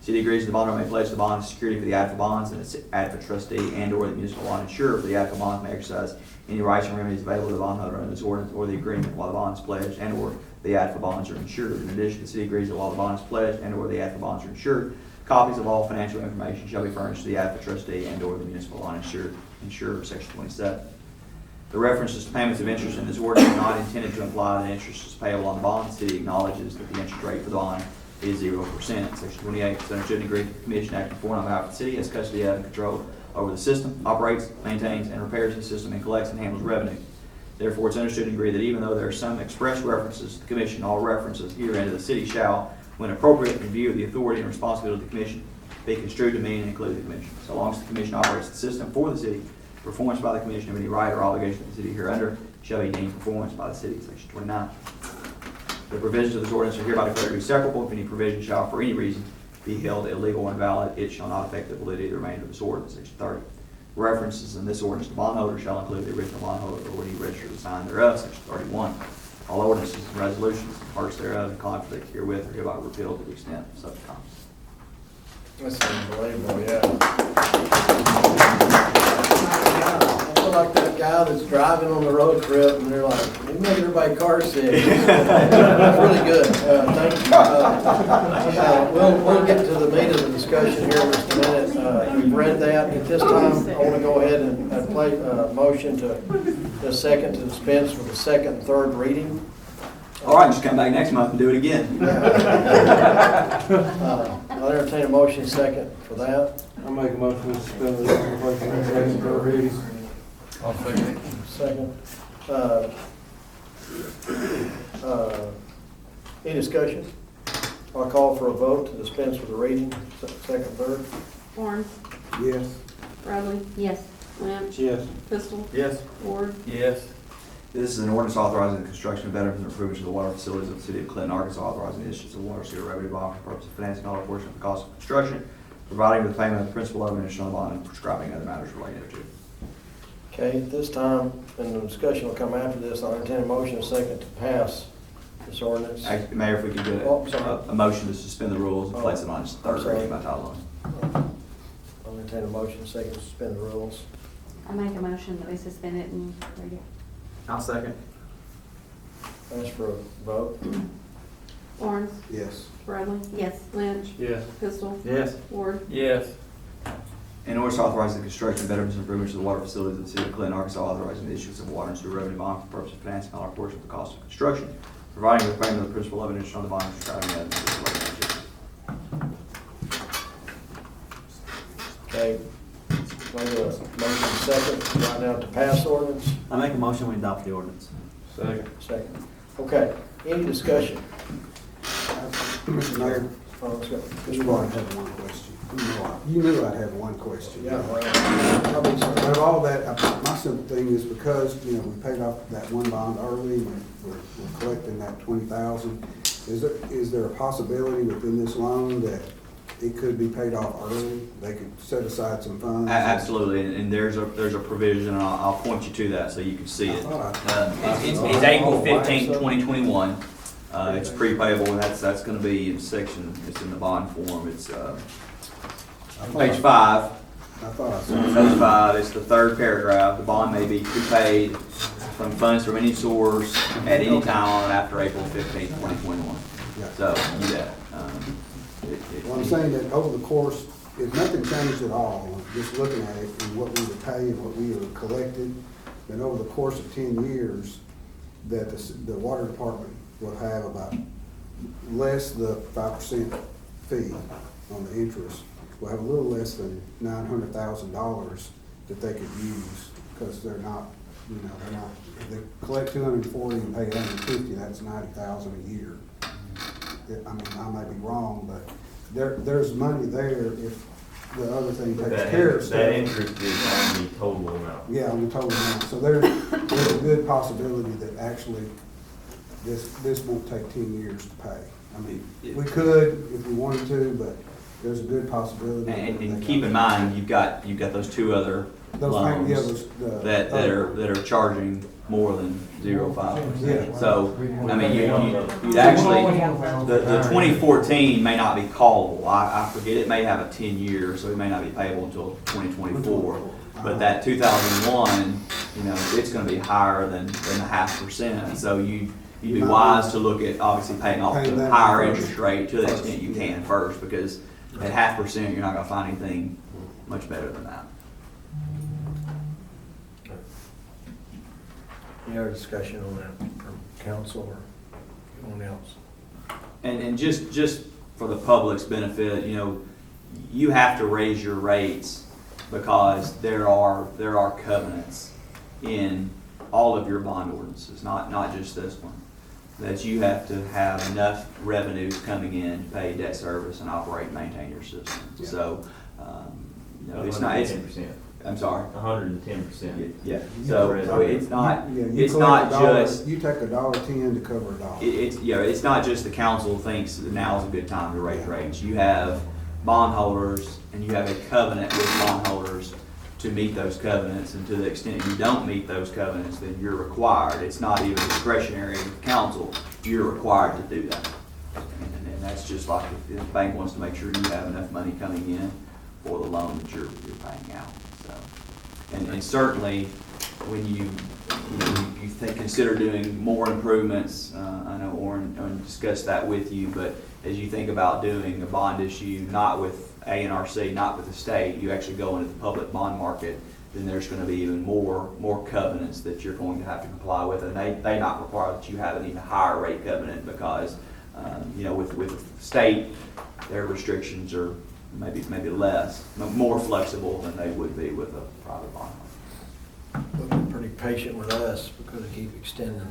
City agrees the bondholder may place the bond as security for the ADFA bonds and its ADFA trustee and/or the municipal bond insurer for the ADFA bonds may exercise any rights and remedies available to the bondholder under this ordinance or the agreement while the bond is pledged and/or the ADFA bonds are insured. In addition, the city agrees that while the bond is pledged and/or the ADFA bonds are insured, copies of all financial information shall be furnished to the ADFA trustee and/or the municipal bond insurer, section 27. The references to payments of interest in this ordinance are not intended to imply that interest is payable on the bond. The city acknowledges that the interest rate for the bond is 0%. Section 28, it's understood and agreed that the commission acting for and on behalf of the city has custody of and control over the system, operates, maintains, and repairs the system, and collects and handles revenue. Therefore, it's understood and agreed that even though there are some express references to the commission, all references herein to the city shall, when appropriate in view of the authority and responsibility of the commission, be construed to mean and include the commission. So long as the commission operates the system for the city, performance by the commission of any right or obligation of the city hereunder shall be deemed performance by the city, section 29. The provisions of this ordinance are hereby declared to be separable. If any provision shall, for any reason, be held illegal or invalid, it shall not affect the validity of the remainder of this ordinance, section 30. References in this ordinance to bondholder shall include the original bondholder or any registered assigned thereof, section 31. All ordinances and resolutions and parts thereof in conflict herewith are hereby repealed to the extent of such conflict. That's unbelievable, yeah. I feel like that guy that's driving on the road trip and they're like, you make everybody car sick. That's really good. Thank you. We'll get to the meat of the discussion here in just a minute. We've read that. At this time, I want to go ahead and play a motion to second to dispense with the second and third reading. All right, just come back next month and do it again. I'll entertain a motion second for that. I make a motion to suspend the second, third reading. I'll second it. Second. Any discussion? I'll call for a vote to dispense with the reading, second, third. Barnes, Yes. Bradley, Yes. Lynch, Yes. Pistol, Yes. Ward, Yes. This is an ordinance authorizing the construction of betterments and improvements to the water facilities of the city of Clinton, Arkansas, authorizing the issuance of water sewer revenue bond for the purpose of financing all portion of the cost of construction, providing for the payment of the principal of an interest on the bond, and prescribing other matters related thereto. Okay, at this time, and the discussion will come after this, I'll entertain a motion second to pass this ordinance. Actually, Mayor, if we could get Oh, sorry. a motion to suspend the rules and place it on its third sorry. reading by title only. I'll entertain a motion second to suspend the rules. I make a motion that we suspend it and read it. I'll second. Ask for a vote. Barnes, Yes. Bradley, Yes. Lynch, Yes. Pistol, Yes. Ward, Yes. In order to authorize the construction of betterments and improvements to the water facilities of the city of Clinton, Arkansas, authorizing the issuance of water and sewer revenue bond for the purpose of financing all or portion of the cost of construction, providing the payment of the principal of an interest on the bond, and describing the other. Okay. Motion second, right now to pass ordinance. I make a motion, we adopt the ordinance. Second. Second. Okay, any discussion? Mr. Mayor, Oh, let's go. Mr. Barton had one question. You knew I'd have one question. Yeah, well, I mean, so- But of all that, my simple thing is because, we paid off that one bond early, we're collecting that 20,000. Is there a possibility within this loan that it could be paid off early? They could set aside some funds? Absolutely, and there's a provision, and I'll point you to that so you can see I it. thought I- It's April 15, 2021. It's prepayable, and that's gonna be in section, it's in the bond form, it's, page 5. I thought I saw it. Page 5, it's the third paragraph. The bond may be prepaid from funds from any source at any time on or after April 15, 2021. Yeah. So, you bet. Well, I'm saying that over the course, if nothing changed at all, just looking at it and what we were paying, what we were collected, then over the course of 10 years, that the water department will have about less the 5% fee on the interest. We'll have a little less than $900,000 that they could use, because they're not, if they collect 240 and pay 150, that's 90,000 a year. I mean, I may be wrong, but there's money there if the other thing takes care of stuff. That interest is on the total amount. Yeah, on the total amount. So there's a good possibility that actually this won't take 10 years to pay. I mean, we could if we wanted to, but there's a good possibility. And keep in mind, you've got those two other loans that are charging more than 0.5%. Yeah. So, I mean, you'd actually, the 2014 may not be callable. I forget, it may have a 10-year, so it may not be payable until 2024. But that 2001, it's gonna be higher than the 0.5%. So you'd be wise to look at obviously paying off the higher interest rate to the extent you can first, because at 0.5%, you're not gonna find anything much better than that. Any other discussion on that from council or anyone else? And just for the public's benefit, you have to raise your rates because there are covenants in all of your bond ordinances, not just this one, that you have to have enough revenues coming in to pay debt service and operate and maintain your system. Yeah. So, it's not, 110%. I'm sorry. 110%. Yeah, so it's not, Yeah, it's not just, you take $1.10 to cover a dollar. it's not just the council thinks that now is a good time to raise rates. You have bondholders and you have a covenant with bondholders to meet those covenants, and to the extent you don't meet those covenants, then you're required. It's not even discretionary with council, you're required to do that. And that's just like if the bank wants to make sure you have enough money coming in for the loan that you're paying out. So, and certainly when you consider doing more improvements, I know Orrin discussed that with you, but as you think about doing a bond issue, not with A&RC, not with the state, you actually go into the public bond market, then there's going to be even more covenants that you're going to have to comply with, and they not require that you have an even higher rate covenant because, with the state, their restrictions are maybe less, more flexible than they would be with a private bond. They've been pretty patient with us because they keep extending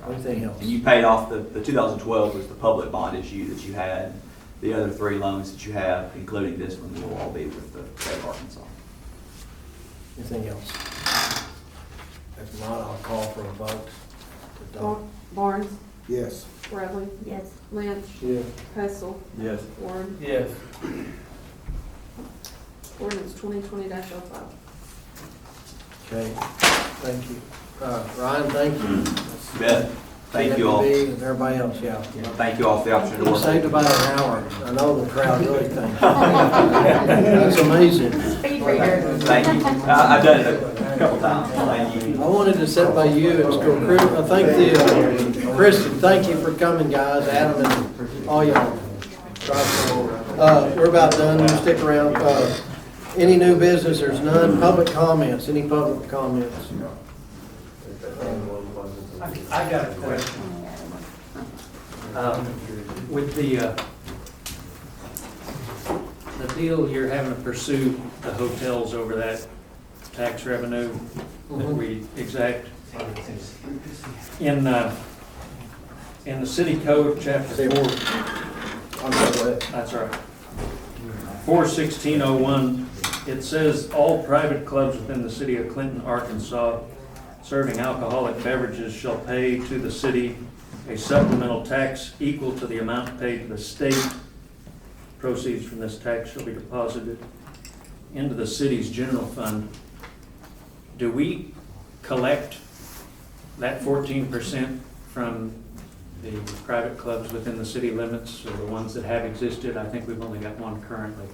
anything else. And you paid off the 2012 was the public bond issue that you had. The other 3 loans that you have, including this one, will all be with the state of Arkansas. Anything else? If not, I'll call for a vote. Barnes, Yes. Bradley, Yes. Lynch, Yeah. Hessel, Yes. Warren. Yes. Ordinance 2020-05. Okay, thank you. Ryan, thank you. You bet. Thank you all. And everybody else, yeah. Thank you all for the opportunity to We work. saved about an hour. I know the crowd really thinks. That's amazing. Speed reader. Thank you. I've done it a couple times. Thank you. I wanted to sit by you and go, Kristen, thank you for coming, guys, Adam and all y'all. Drive forward. We're about done, you stick around. Any new business, there's none. Public comments, any public comments? I got a question. With the deal you're having to pursue the hotels over that tax revenue that we exact, in the city code, chapter 4, that's right, 41601, it says all private clubs within the city of Clinton, Arkansas, serving alcoholic beverages shall pay to the city a supplemental tax equal to the amount paid to the state. Proceeds from this tax shall be deposited into the city's general fund. Do we collect that 14% from the private clubs within the city limits, or the ones that have existed? I think we've only got one currently.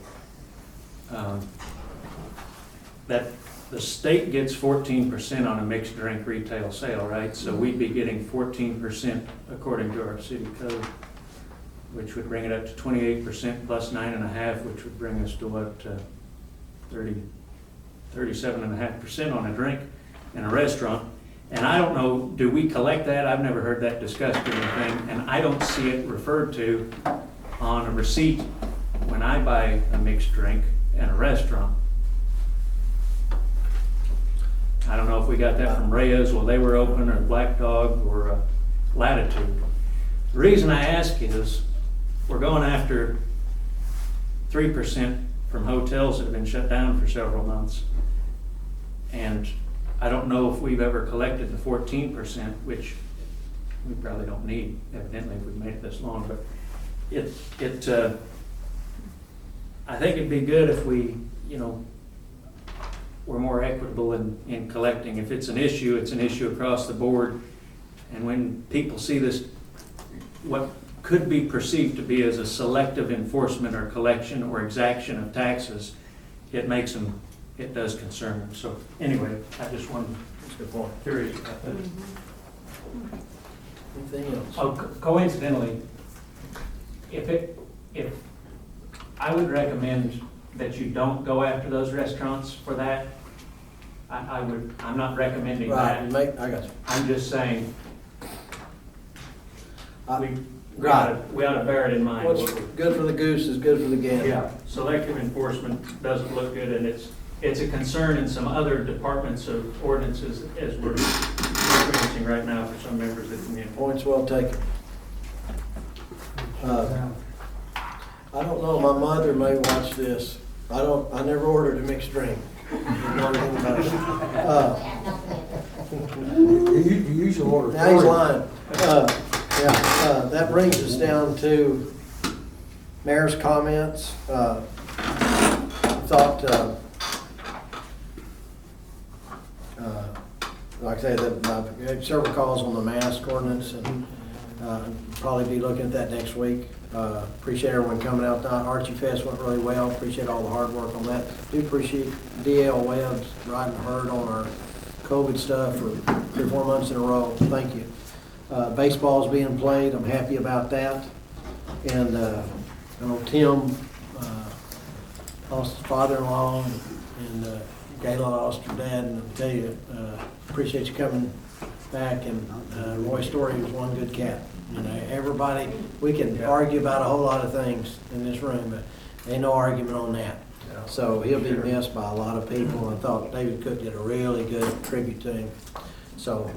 That the state gets 14% on a mixed drink retail sale, right? So we'd be getting 14% according to our city code, which would bring it up to 28% plus 9.5%, which would bring us to what, 37.5% on a drink in a restaurant. And I don't know, do we collect that? I've never heard that discussed or anything, and I don't see it referred to on a receipt when I buy a mixed drink in a restaurant. I don't know if we got that from Reyes while they were open, or Black Dog, or Latitude. The reason I ask is, we're going after 3% from hotels that have been shut down for several months. And I don't know if we've ever collected the 14%, which we probably don't need, evidently, if we've made it this long, but I think it'd be good if we, we're more equitable in collecting. If it's an issue across the board. And when people see this, what could be perceived to be as a selective enforcement or collection or exaction of taxes, it does concern them. So anyway, I just wanted, that's a good point, curious about that. Anything else? Oh, coincidentally, if I would recommend that you don't go after those restaurants for that. I'm not recommending that. I got you. I'm just saying, we Right. ought to bear it in mind. What's good for the goose is good for the gander. Yeah, selective enforcement doesn't look good, and it's a concern in some other departments of ordinances as we're experiencing right now for some members of the community. Points well taken. I don't know, my mother may watch this. I never ordered a mixed drink. You usually order. Now he's lying. That brings us down to mayor's comments. Like I said, I've had several calls on the mask ordinance, and probably be looking at that next week. Appreciate everyone coming out. Archie Fest went really well. Appreciate all the hard work on that. Do appreciate DL Webb's riding herd on our COVID stuff for 3 or 4 months in a row. Thank you. Baseball's being played. I'm happy about that. And I know Tim lost his father-in-law, and Gayla lost her dad. And I'll tell you, appreciate you coming back. And Roy Story was one good cat. Everybody, we can argue about a whole lot of things in this room, but ain't no argument on that. So he'll be missed by a lot of people. I thought David Cook did a really good tribute to him. So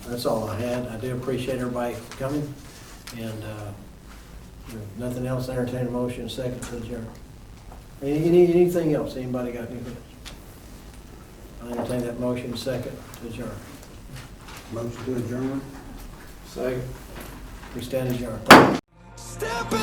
that's all I had. I do appreciate everybody coming, and nothing else. Entertain a motion, second to adjourn. Anything else? Anybody got anything else? I entertain that motion, second to adjourn. Motion to adjourn. Second. We stand adjourned. Step into